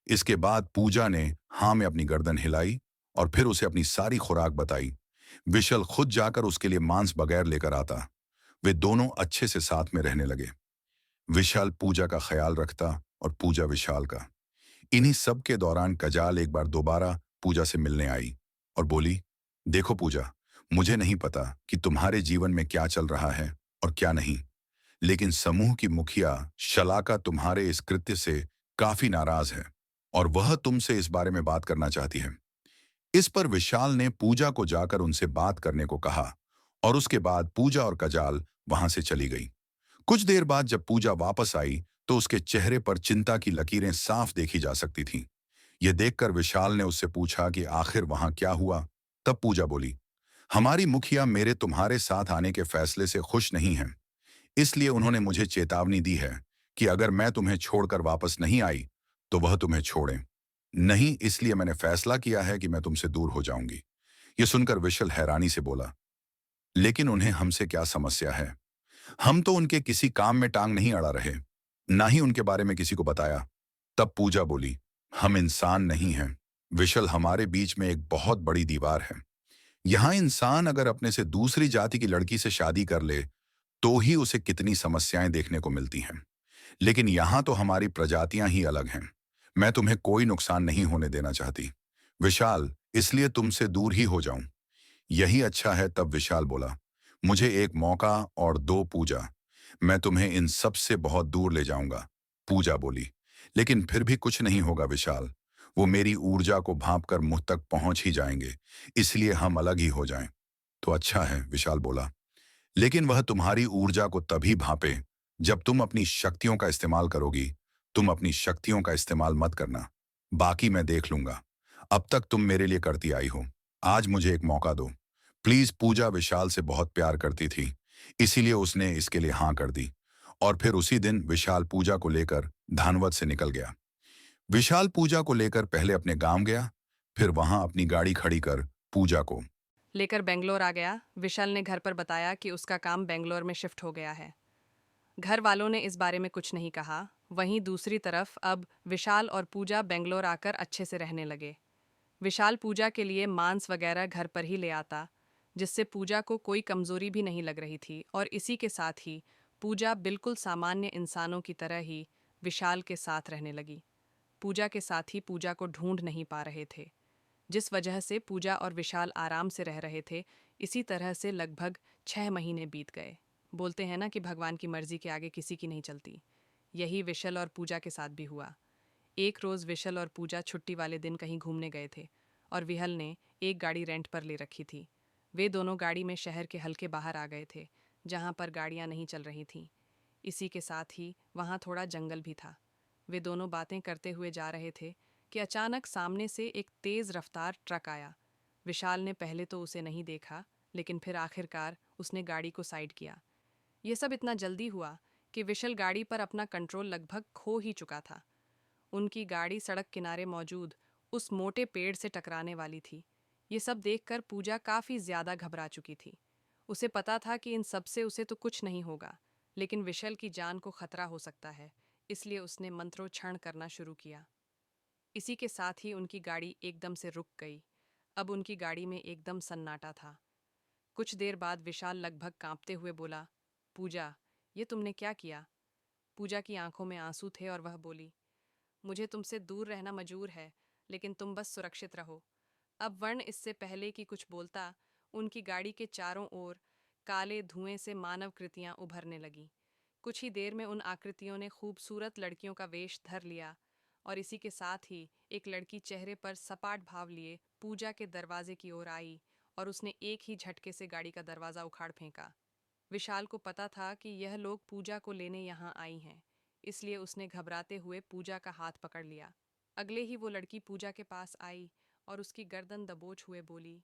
इसके बाद पूजा ने हाँ में अपनी गर्दन हिलाई और फिर उसे अपनी सारी खुराक बताई। विशल खुद जाकर उसके लिए मांस बगैर लेकर आता। वे दोनों अच्छे से साथ में रहने लगे। विशाल पूजा का ख्याल रखता और पूजा विशाल का। इन्हीं सब के दौरान कजाल एक बार दोबारा पूजा से मिलने आई और बोली, देखो पूजा, मुझे नहीं पता कि तुम्हारे जीवन में क्या चल रहा है और क्या नहीं, लेकिन समूह की मुखिया शलाका तुम्हारे इस कृत्य से काफी नाराज है और वह तुमसे इस बारे में बात करना चाहती है। इस पर विशाल ने पूजा को जाकर उनसे बात करने को कहा और उसके बाद पूजा और कजाल वहां से चली गई। कुछ देर बाद जब पूजा वापस आई, तो उसके चेहरे पर चिंता की लकीरें साफ देखी जा सकती थीं। यह देखकर विशाल ने उससे पूछा कि आखिर वहां क्या हुआ। तब पूजा बोली, हमारी मुखिया मेरे तुम्हारे साथ आने के फैसले से खुश नहीं है, इसलिए उन्होंने मुझे चेतावनी दी है कि अगर मैं तुम्हें छोड़कर वापस नहीं आई, तो वह तुम्हें छोड़े नहीं, इसलिए मैंने फैसला किया है कि मैं तुमसे दूर हो जाऊंगी। यह सुनकर विशल हैरानी से बोला, लेकिन उन्हें हमसे क्या समस्या है? हम तो उनके किसी काम में टांग नहीं अड़ा रहे, ना ही उनके बारे में किसी को बताया। तब पूजा बोली, हम इंसान नहीं हैं, विशल, हमारे बीच में एक बहुत बड़ी दीवार है। यहाँ इंसान अगर अपने से दूसरी जाति की लड़की से शादी कर ले, तो ही उसे कितनी समस्याएं देखने को मिलती हैं। लेकिन यहाँ तो हमारी प्रजातियां ही अलग हैं। मैं तुम्हें कोई नुकसान नहीं होने देना चाहती, विशाल, इसलिए तुमसे दूर ही हो जाऊं। यही अच्छा है, तब विशाल बोला। मुझे एक मौका और दो, पूजा। मैं तुम्हें इन सब से बहुत दूर ले जाऊंगा, पूजा बोली। लेकिन फिर भी कुछ नहीं होगा विशाल। वो मेरी ऊर्जा को भांप कर मुझ तक पहुंच ही जाएंगे, इसलिए हम अलग ही हो जाएं। तो अच्छा है, विशाल बोला। लेकिन वह तुम्हारी ऊर्जा को तभी भांपे जब तुम अपनी शक्तियों का इस्तेमाल करोगी। तुम अपनी शक्तियों का इस्तेमाल मत करना, बाकी मैं देख लूंगा। अब तक तुम मेरे लिए करती आई हो, आज मुझे एक मौका दो प्लीज। पूजा विशाल से बहुत प्यार करती थी, इसीलिए उसने इसके लिए हाँ कर दी। और फिर उसी दिन विशाल पूजा को लेकर धानवद से निकल गया। विशाल पूजा को लेकर पहले अपने गांव गया, फिर वहां अपनी गाड़ी खड़ी कर पूजा को लेकर बेंगलोर आ गया। विशाल ने घर पर बताया कि उसका काम बेंगलोर में शिफ्ट हो गया है। घर वालों ने इस बारे में कुछ नहीं कहा। वहीं दूसरी तरफ अब विशाल और पूजा बेंगलोर आकर अच्छे से रहने लगे। विशाल पूजा के लिए मांस वगैरह घर पर ही ले आता, जिससे पूजा को कोई कमजोरी भी नहीं लग रही थी। और इसी के साथ ही पूजा बिल्कुल सामान्य इंसानों की तरह ही विशाल के साथ रहने लगी। पूजा के साथ ही पूजा को ढूंढ नहीं पा रहे थे, जिस वजह से पूजा और विशाल आराम से रह रहे थे। इसी तरह से लगभग 6 महीने बीत गए। बोलते हैं ना कि भगवान की मर्जी के आगे किसी की नहीं चलती। यही विशल और पूजा के साथ भी हुआ। एक रोज़ विशल और पूजा छुट्टी वाले दिन कहीं घूमने गए थे, और विहल ने एक गाड़ी रेंट पर ले रखी थी। वे दोनों गाड़ी में शहर के हल्के बाहर आ गए थे, जहाँ पर गाड़ियाँ नहीं चल रही थीं। इसी के साथ ही वहाँ थोड़ा जंगल भी था। वे दोनों बातें करते हुए जा रहे थे कि अचानक सामने से एक तेज़ रफ्तार ट्रक आया। विशाल ने पहले तो उसे नहीं देखा, लेकिन फिर आखिरकार उसने गाड़ी को साइड किया। यह सब इतना जल्दी हुआ कि विशल गाड़ी पर अपना कंट्रोल लगभग खो ही चुका था। उनकी गाड़ी सड़क किनारे मौजूद उस मोटे पेड़ से टकराने वाली थी। ये सब देखकर पूजा काफ़ी ज़्यादा घबरा चुकी थी। उसे पता था कि इन सब से उसे तो कुछ नहीं होगा, लेकिन विशल की जान को खतरा हो सकता है, इसलिए उसने मंत्रोच्चारण करना शुरू किया। इसी के साथ ही उनकी गाड़ी एकदम से रुक गई। अब उनकी गाड़ी में एकदम सन्नाटा था। कुछ देर बाद विशाल लगभग कांपते हुए बोला, पूजा, ये तुमने क्या किया? पूजा की आंखों में आंसू थे और वह बोली, मुझे तुमसे दूर रहना मंजूर है, लेकिन तुम बस सुरक्षित रहो। अब वर्ण इससे पहले कि कुछ बोलता, उनकी गाड़ी के चारों ओर काले धुएं से मानव कृतियां उभरने लगीं। कुछ ही देर में उन आकृतियों ने खूबसूरत लड़कियों का वेश धर लिया, और इसी के साथ ही एक लड़की चेहरे पर सपाट भाव लिए पूजा के दरवाजे की ओर आई, और उसने एक ही झटके से गाड़ी का दरवाज़ा उखाड़ फेंका। विशाल को पता था कि यह लोग पूजा को लेने यहाँ आई हैं, इसलिए उसने घबराते हुए पूजा का हाथ पकड़ लिया। अगले ही वो लड़की पूजा के पास आई और उसकी गर्दन दबोच हुए बोली,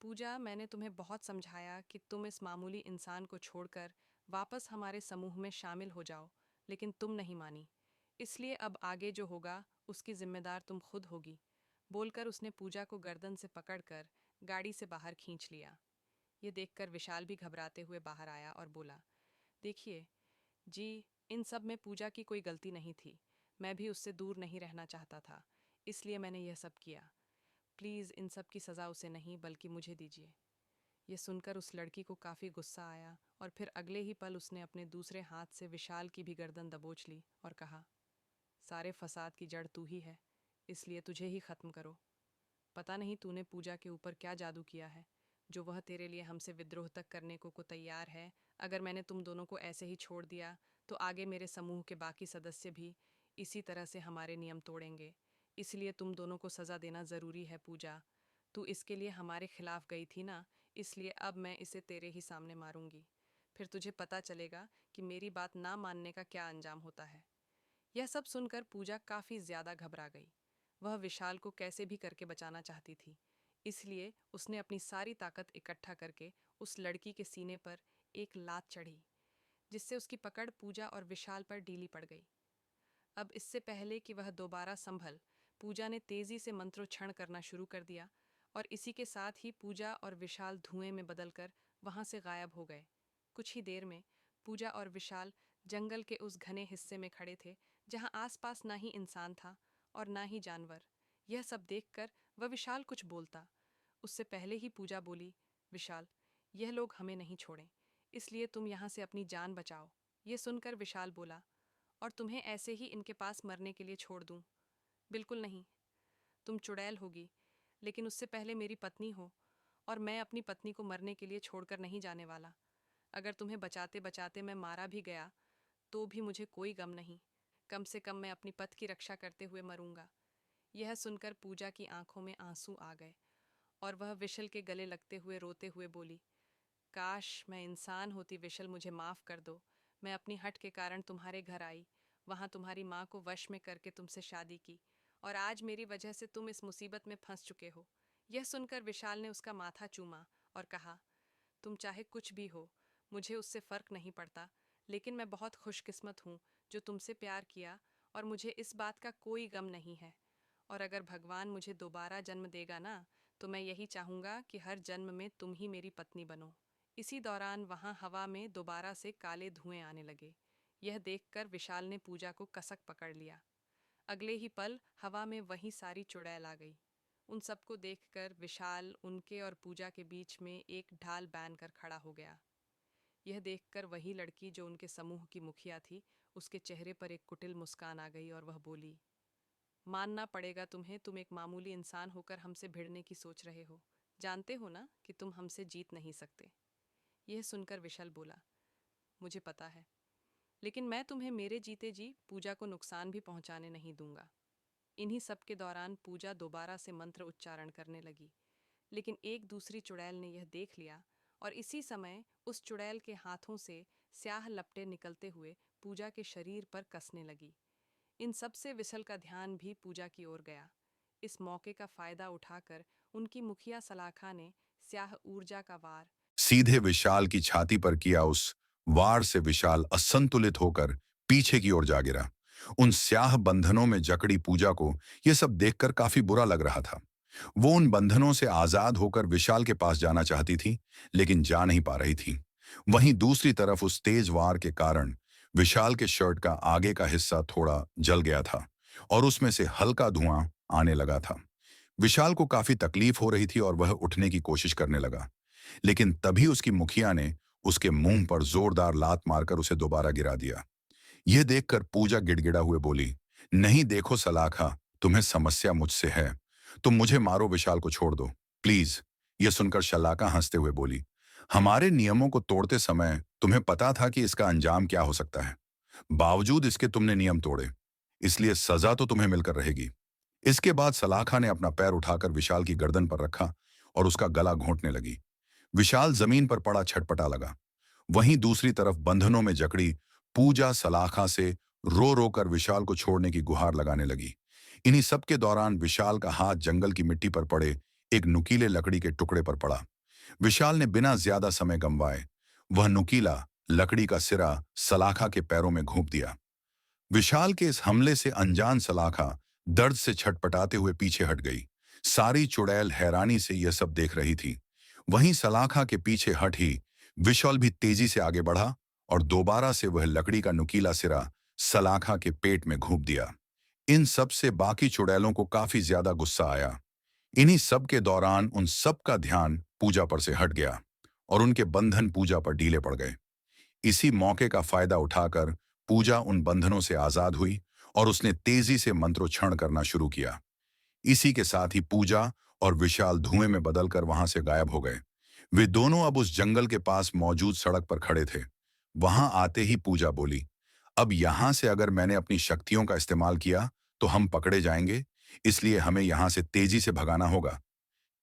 पूजा, मैंने तुम्हें बहुत समझाया कि तुम इस मामूली इंसान को छोड़कर वापस हमारे समूह में शामिल हो जाओ, लेकिन तुम नहीं मानी। इसलिए अब आगे जो होगा उसकी जिम्मेदार तुम खुद होगी। बोलकर उसने पूजा को गर्दन से पकड़कर गाड़ी से बाहर खींच लिया। ये देखकर विशाल भी घबराते हुए बाहर आया और बोला, देखिए जी, इन सब में पूजा की कोई गलती नहीं थी। मैं भी उससे दूर नहीं रहना चाहता था, इसलिए मैंने यह सब किया। प्लीज़ इन सब की सज़ा उसे नहीं बल्कि मुझे दीजिए। यह सुनकर उस लड़की को काफ़ी गुस्सा आया, और फिर अगले ही पल उसने अपने दूसरे हाथ से विशाल की भी गर्दन दबोच ली और कहा, सारे फसाद की जड़ तू ही है, इसलिए तुझे ही ख़त्म करो। पता नहीं तूने पूजा के ऊपर क्या जादू किया है, जो वह तेरे लिए हमसे विद्रोह तक करने को तैयार है। अगर मैंने तुम दोनों को ऐसे ही छोड़ दिया, तो आगे मेरे समूह के बाकी सदस्य भी इसी तरह से हमारे नियम तोड़ेंगे। इसलिए तुम दोनों को सज़ा देना ज़रूरी है पूजा। तू इसके लिए हमारे खिलाफ गई थी ना, इसलिए अब मैं इसे तेरे ही सामने मारूंगी। फिर तुझे पता चलेगा कि मेरी बात ना मानने का क्या अंजाम होता है। यह सब सुनकर पूजा काफ़ी ज़्यादा घबरा गई। वह विशाल को कैसे भी करके बचाना चाहती थी, इसलिए उसने अपनी सारी ताकत इकट्ठा करके उस लड़की के सीने पर एक लात चढ़ी, जिससे उसकी पकड़ पूजा और विशाल पर ढीली पड़ गई। अब इससे पहले कि वह दोबारा संभल, पूजा ने तेजी से मंत्रोच्चारण करना शुरू कर दिया, और इसी के साथ ही पूजा और विशाल धुएं में बदलकर वहां से गायब हो गए। कुछ ही देर में पूजा और विशाल जंगल के उस घने हिस्से में खड़े थे, जहां आसपास ना ही इंसान था और ना ही जानवर। यह सब देखकर वह विशाल कुछ बोलता। उससे पहले ही पूजा बोली, विशाल, यह लोग हमें नहीं छोड़ें, इसलिए तुम यहाँ से अपनी जान बचाओ। यह सुनकर विशाल बोला, और तुम्हें ऐसे ही इनके पास मरने के लिए छोड़ दूं? बिल्कुल नहीं। तुम चुड़ैल होगी, लेकिन उससे पहले मेरी पत्नी हो, और मैं अपनी पत्नी को मरने के लिए छोड़कर नहीं जाने वाला। अगर तुम्हें बचाते बचाते मैं मारा भी गया तो भी मुझे कोई गम नहीं। कम से कम मैं अपनी पथ की रक्षा करते हुए मरूंगा। यह सुनकर पूजा की आंखों में आंसू आ गए और वह विशल के गले लगते हुए रोते हुए बोली, काश मैं इंसान होती विशल, मुझे माफ कर दो। मैं अपनी हट के कारण तुम्हारे घर आई, वहां तुम्हारी माँ को वश में करके तुमसे शादी की, और आज मेरी वजह से तुम इस मुसीबत में फंस चुके हो। यह सुनकर विशाल ने उसका माथा चूमा और कहा, तुम चाहे कुछ भी हो, मुझे उससे फर्क नहीं पड़ता, लेकिन मैं बहुत खुशकिस्मत हूँ जो तुमसे प्यार किया, और मुझे इस बात का कोई गम नहीं है। और अगर भगवान मुझे दोबारा जन्म देगा ना, तो मैं यही चाहूँगा कि हर जन्म में तुम ही मेरी पत्नी बनो। इसी दौरान वहां हवा में दोबारा से काले धुएं आने लगे। यह देखकर विशाल ने पूजा को कसक पकड़ लिया। अगले ही पल हवा में वही सारी चुड़ैल आ गई। उन सबको देखकर विशाल उनके और पूजा के बीच में एक ढाल बांध कर खड़ा हो गया। यह देखकर वही लड़की जो उनके समूह की मुखिया थी, उसके चेहरे पर एक कुटिल मुस्कान आ गई और वह बोली, मानना पड़ेगा तुम्हें, तुम एक मामूली इंसान होकर हमसे भिड़ने की सोच रहे हो। जानते हो ना कि तुम हमसे जीत नहीं सकते। यह सुनकर विशाल बोला, मुझे पता है, लेकिन मैं तुम्हें मेरे जीते जी पूजा को नुकसान भी पहुंचाने नहीं दूंगा। इन्हीं सब के दौरान पूजा दोबारा से मंत्र उच्चारण करने लगी, लेकिन एक दूसरी चुड़ैल ने यह देख लिया, और इसी समय उस चुड़ैल के हाथों से स्याह लपटें निकलते हुए पूजा के शरीर पर कसने लगी। इन सब से विसल का ध्यान भी पूजा की ओर गया। इस मौके का फायदा उठाकर उनकी मुखिया सलाखा ने स्याह ऊर्जा का वार सीधे विशाल की छाती पर किया। उस वार से विशाल असंतुलित होकर पीछे की ओर जा गिरा। उन स्याह बंधनों में जकड़ी पूजा को यह सब देखकर काफी बुरा लग रहा था। वो उन बंधनों से आजाद होकर विशाल के पास जाना चाहती थी, लेकिन जा नहीं पा रही थी। वहीं दूसरी तरफ उस तेज वार के कारण विशाल के शर्ट का आगे का हिस्सा थोड़ा जल गया था और उसमें से हल्का धुआं आने लगा था। विशाल को काफी तकलीफ हो रही थी और वह उठने की कोशिश करने लगा, लेकिन तभी उसकी मुखिया ने उसके मुंह पर जोरदार लात मारकर उसे दोबारा गिरा दिया। यह देखकर पूजा गिड़गिड़ा हुए बोली, नहीं देखो सलाखा, तुम्हें समस्या मुझसे है। तुम मुझे मारो, विशाल को छोड़ दो प्लीज। यह सुनकर शलाका हंसते हुए बोली, हमारे नियमों को तोड़ते समय तुम्हें पता था कि इसका अंजाम क्या हो सकता है। बावजूद इसके तुमने नियम तोड़े, इसलिए सजा तो तुम्हें मिलकर रहेगी। इसके बाद सलाखा ने अपना पैर उठाकर विशाल की गर्दन पर रखा और उसका गला घोंटने लगी। विशाल जमीन पर पड़ा छटपटा लगा। वहीं दूसरी तरफ बंधनों में जकड़ी पूजा सलाखा से रो रो कर विशाल को छोड़ने की गुहार लगाने लगी। इन्हीं सब के दौरान विशाल का हाथ जंगल की मिट्टी पर पड़े एक नुकीले लकड़ी के टुकड़े पर पड़ा। विशाल ने बिना ज्यादा समय गंवाए वह नुकीला लकड़ी का सिरा सलाखा के पैरों में घोंप दिया। विशाल के इस हमले से अनजान सलाखा दर्द से छटपटाते हुए पीछे हट गई। सारी चुड़ैल हैरानी से यह सब देख रही थी। वहीं सलाखा के पीछे हट ही विशाल भी तेजी से आगे बढ़ा और दोबारा से वह लकड़ी का नुकीला सिरा सलाखा के पेट में घूप दिया। इन सब से बाकी चुड़ैलों को काफी ज्यादा गुस्सा आया। इन्हीं सब के दौरान उन सब का ध्यान पूजा पर से हट गया और उनके बंधन पूजा पर ढीले पड़ गए। इसी मौके का फायदा उठाकर पूजा उन बंधनों से आजाद हुई और उसने तेजी से मंत्रोच्चारण करना शुरू किया। इसी के साथ ही पूजा और विशाल धुएं में बदलकर वहां से गायब हो गए। वे दोनों अब उस जंगल के पास मौजूद सड़क पर खड़े थे। वहां आते ही पूजा बोली, अब यहां से अगर मैंने अपनी शक्तियों का इस्तेमाल किया तो हम पकड़े जाएंगे, इसलिए हमें यहां से तेजी से भगाना होगा।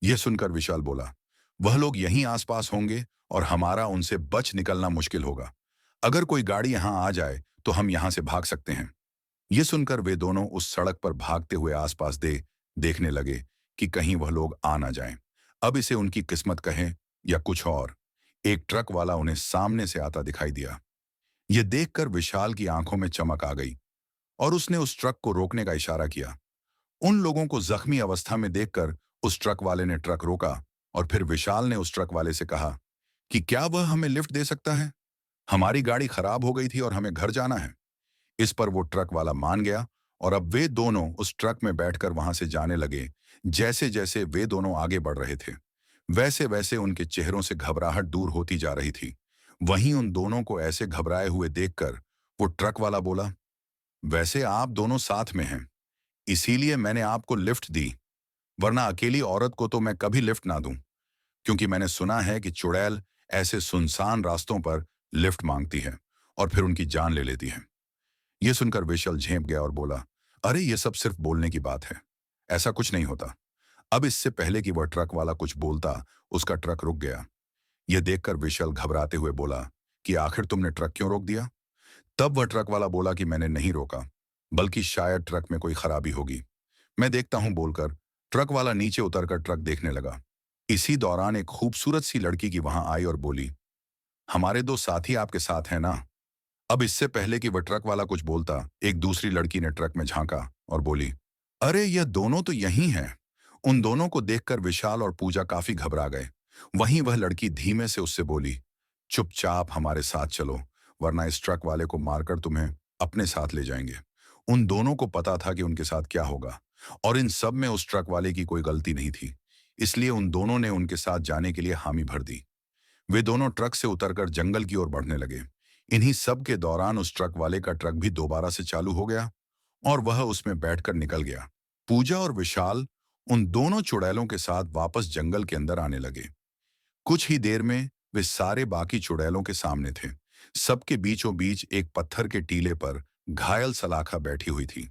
यह सुनकर विशाल बोला, वह लोग यहीं आसपास होंगे और हमारा उनसे बच निकलना मुश्किल होगा। अगर कोई गाड़ी यहां आ जाए तो हम यहां से भाग सकते हैं। यह सुनकर वे दोनों उस सड़क पर भागते हुए आसपास देखने लगे कि कहीं वह लोग आ ना जाएं। अब इसे उनकी किस्मत कहें या कुछ और, एक ट्रक वाला उन्हें सामने से आता दिखाई दिया। यह देखकर विशाल की आंखों में चमक आ गई और उसने उस ट्रक को रोकने का इशारा किया। उन लोगों को जख्मी अवस्था में देखकर उस ट्रक वाले ने ट्रक रोका और फिर विशाल ने उस ट्रक वाले से कहा कि क्या वह हमें लिफ्ट दे सकता है? हमारी गाड़ी खराब हो गई थी और हमें घर जाना है। इस पर वो ट्रक वाला मान गया और अब वे दोनों उस ट्रक में बैठकर वहां से जाने लगे, जैसे जैसे वे दोनों आगे बढ़ रहे थे, वैसे वैसे उनके चेहरों से घबराहट दूर होती जा रही थी। वहीं उन दोनों को ऐसे घबराए हुए देखकर वो ट्रक वाला बोला, वैसे आप दोनों साथ में हैं, इसीलिए मैंने आपको लिफ्ट दी, वरना अकेली औरत को तो मैं कभी लिफ्ट ना दूं, क्योंकि मैंने सुना है कि चुड़ैल ऐसे सुनसान रास्तों पर लिफ्ट मांगती है और फिर उनकी जान ले लेती है। यह सुनकर विशल झेंप गया और बोला, अरे ये सब सिर्फ बोलने की बात है, ऐसा कुछ नहीं होता। अब इससे पहले कि वह ट्रक वाला कुछ बोलता, उसका ट्रक रुक गया। यह देखकर विशल घबराते हुए बोला कि आखिर तुमने ट्रक क्यों रोक दिया? तब वह ट्रक वाला बोला कि मैंने नहीं रोका, बल्कि शायद ट्रक में कोई खराबी होगी, मैं देखता हूं, बोलकर ट्रक वाला नीचे उतरकर ट्रक देखने लगा। इसी दौरान एक खूबसूरत सी लड़की की वहां आई और बोली, हमारे दो साथी आपके साथ हैं ना? अब इससे पहले कि वह ट्रक वाला कुछ बोलता, एक दूसरी लड़की ने ट्रक में झांका और बोली, अरे यह दोनों तो यही हैं। उन दोनों को देखकर विशाल और पूजा काफी घबरा गए। वहीं वह लड़की धीमे से उससे बोली, चुपचाप हमारे साथ चलो, वरना इस ट्रक वाले को मारकर तुम्हें अपने साथ ले जाएंगे। उन दोनों को पता था कि उनके साथ क्या होगा, और इन सब में उस ट्रक वाले की कोई गलती नहीं थी, इसलिए उन दोनों ने उनके साथ जाने के लिए हामी भर दी। वे दोनों ट्रक से उतरकर जंगल की ओर बढ़ने लगे। इन्हीं सब के दौरान उस ट्रक वाले का ट्रक भी दोबारा से चालू हो गया और वह उसमें बैठकर निकल गया। पूजा और विशाल उन दोनों चुड़ैलों के साथ वापस जंगल के अंदर आने लगे। कुछ ही देर में वे सारे बाकी चुड़ैलों के सामने थे। सबके बीचों बीच एक पत्थर के टीले पर घायल सलाखा बैठी हुई थी।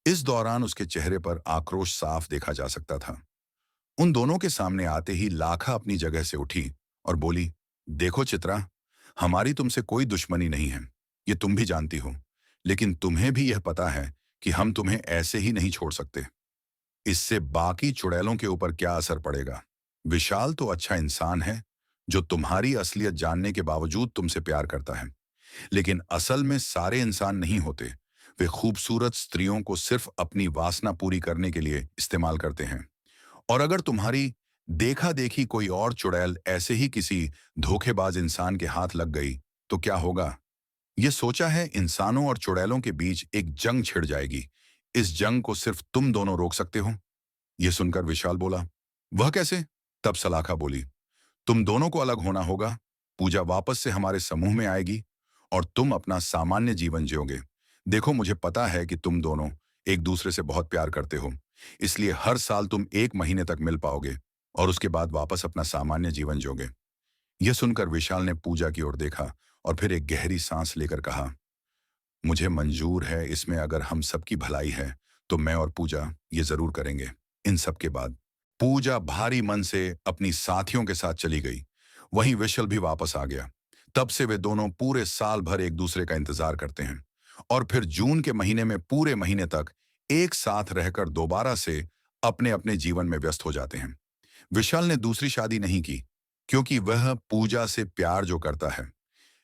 इस दौरान उसके चेहरे पर आक्रोश साफ देखा जा सकता था। उन दोनों के सामने आते ही लाखा अपनी जगह से उठी और बोली, देखो चित्रा, हमारी तुमसे कोई दुश्मनी नहीं है, ये तुम भी जानती हो, लेकिन तुम्हें भी यह पता है कि हम तुम्हें ऐसे ही नहीं छोड़ सकते। इससे बाकी चुड़ैलों के ऊपर क्या असर पड़ेगा? विशाल तो अच्छा इंसान है, जो तुम्हारी असलियत जानने के बावजूद तुमसे प्यार करता है, लेकिन असल में सारे इंसान नहीं होते। वे खूबसूरत स्त्रियों को सिर्फ अपनी वासना पूरी करने के लिए इस्तेमाल करते हैं। और अगर तुम्हारी देखा देखी कोई और चुड़ैल ऐसे ही किसी धोखेबाज इंसान के हाथ लग गई, तो क्या होगा? ये सोचा है, इंसानों और चुड़ैलों के बीच एक जंग छिड़ जाएगी। इस जंग को सिर्फ तुम दोनों रोक सकते हो। यह सुनकर विशाल बोला, वह कैसे? तब सलाखा बोली, तुम दोनों को अलग होना होगा। पूजा वापस से हमारे समूह में आएगी और तुम अपना सामान्य जीवन जियोगे। देखो, मुझे पता है कि तुम दोनों एक दूसरे से बहुत प्यार करते हो, इसलिए हर साल तुम 1 महीने तक मिल पाओगे और उसके बाद वापस अपना सामान्य जीवन जियोगे। यह सुनकर विशाल ने पूजा की ओर देखा और फिर एक गहरी सांस लेकर कहा, मुझे मंजूर है, इसमें अगर हम सबकी भलाई है तो मैं और पूजा ये जरूर करेंगे। इन सब के बाद पूजा भारी मन से अपनी साथियों के साथ चली गई। वहीं विशल भी वापस आ गया। तब से वे दोनों पूरे साल भर एक दूसरे का इंतजार करते हैं और फिर जून के महीने में पूरे महीने तक एक साथ रहकर दोबारा से अपने अपने जीवन में व्यस्त हो जाते हैं। विशाल ने दूसरी शादी नहीं की, क्योंकि वह पूजा से प्यार जो करता है,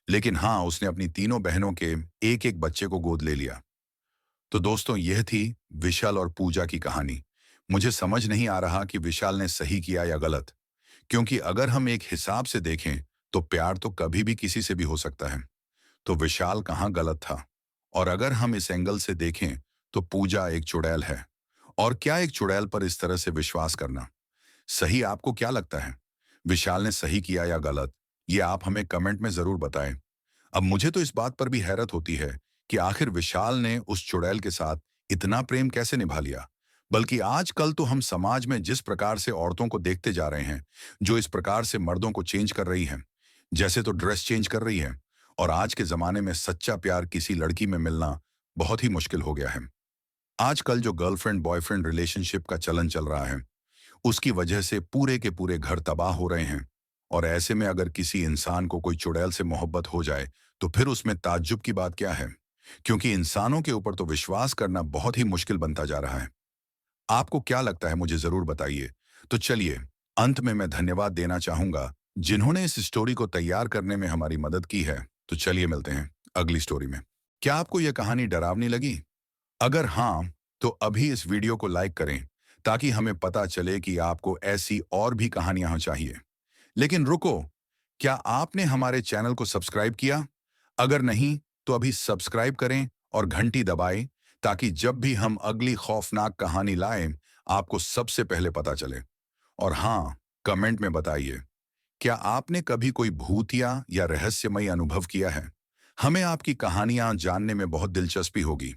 लेकिन हाँ, उसने अपनी तीनों बहनों के एक एक बच्चे को गोद ले लिया। तो दोस्तों, यह थी विशाल और पूजा की कहानी। मुझे समझ नहीं आ रहा कि विशाल ने सही किया या गलत, क्योंकि अगर हम एक हिसाब से देखें तो प्यार तो कभी भी किसी से भी हो सकता है। तो विशाल कहाँ गलत था? और अगर हम इस एंगल से देखें तो पूजा एक चुड़ैल है। और क्या एक चुड़ैल पर इस तरह से विश्वास करना सही? आपको क्या लगता है, विशाल ने सही किया या गलत? ये आप हमें कमेंट में जरूर बताएं। अब मुझे तो इस बात पर भी हैरत होती है कि आखिर विशाल ने उस चुड़ैल के साथ इतना प्रेम कैसे निभा लिया। बल्कि आजकल तो हम समाज में जिस प्रकार से औरतों को देखते जा रहे हैं, जो इस प्रकार से मर्दों को चेंज कर रही हैं, जैसे तो ड्रेस चेंज कर रही है, और आज के जमाने में सच्चा प्यार किसी लड़की में मिलना बहुत ही मुश्किल हो गया है। आजकल जो गर्लफ्रेंड बॉयफ्रेंड रिलेशनशिप का चलन चल रहा है, उसकी वजह से पूरे के पूरे घर तबाह हो रहे हैं। और ऐसे में अगर किसी इंसान को कोई चुड़ैल से मोहब्बत हो जाए तो फिर उसमें ताज्जुब की बात क्या है, क्योंकि इंसानों के ऊपर तो विश्वास करना बहुत ही मुश्किल बनता जा रहा है। आपको क्या लगता है, मुझे जरूर बताइए। तो चलिए, अंत में मैं धन्यवाद देना चाहूंगा जिन्होंने इस स्टोरी को तैयार करने में हमारी मदद की है। तो चलिए मिलते हैं अगली स्टोरी में। क्या आपको यह कहानी डरावनी लगी? अगर हाँ, तो अभी इस वीडियो को लाइक करें, ताकि हमें पता चले कि आपको ऐसी और भी कहानियां चाहिए। लेकिन रुको, क्या आपने हमारे चैनल को सब्सक्राइब किया? अगर नहीं, तो अभी सब्सक्राइब करें और घंटी दबाएं, ताकि जब भी हम अगली खौफनाक कहानी लाएं, आपको सबसे पहले पता चले। और हाँ, कमेंट में बताइए, क्या आपने कभी कोई भूतिया या रहस्यमयी अनुभव किया है? हमें आपकी कहानियां जानने में बहुत दिलचस्पी होगी।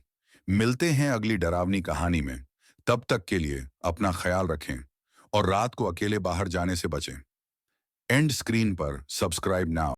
मिलते हैं अगली डरावनी कहानी में। तब तक के लिए अपना ख्याल रखें और रात को अकेले बाहर जाने से बचें। एंड स्क्रीन पर सब्सक्राइब नाउ।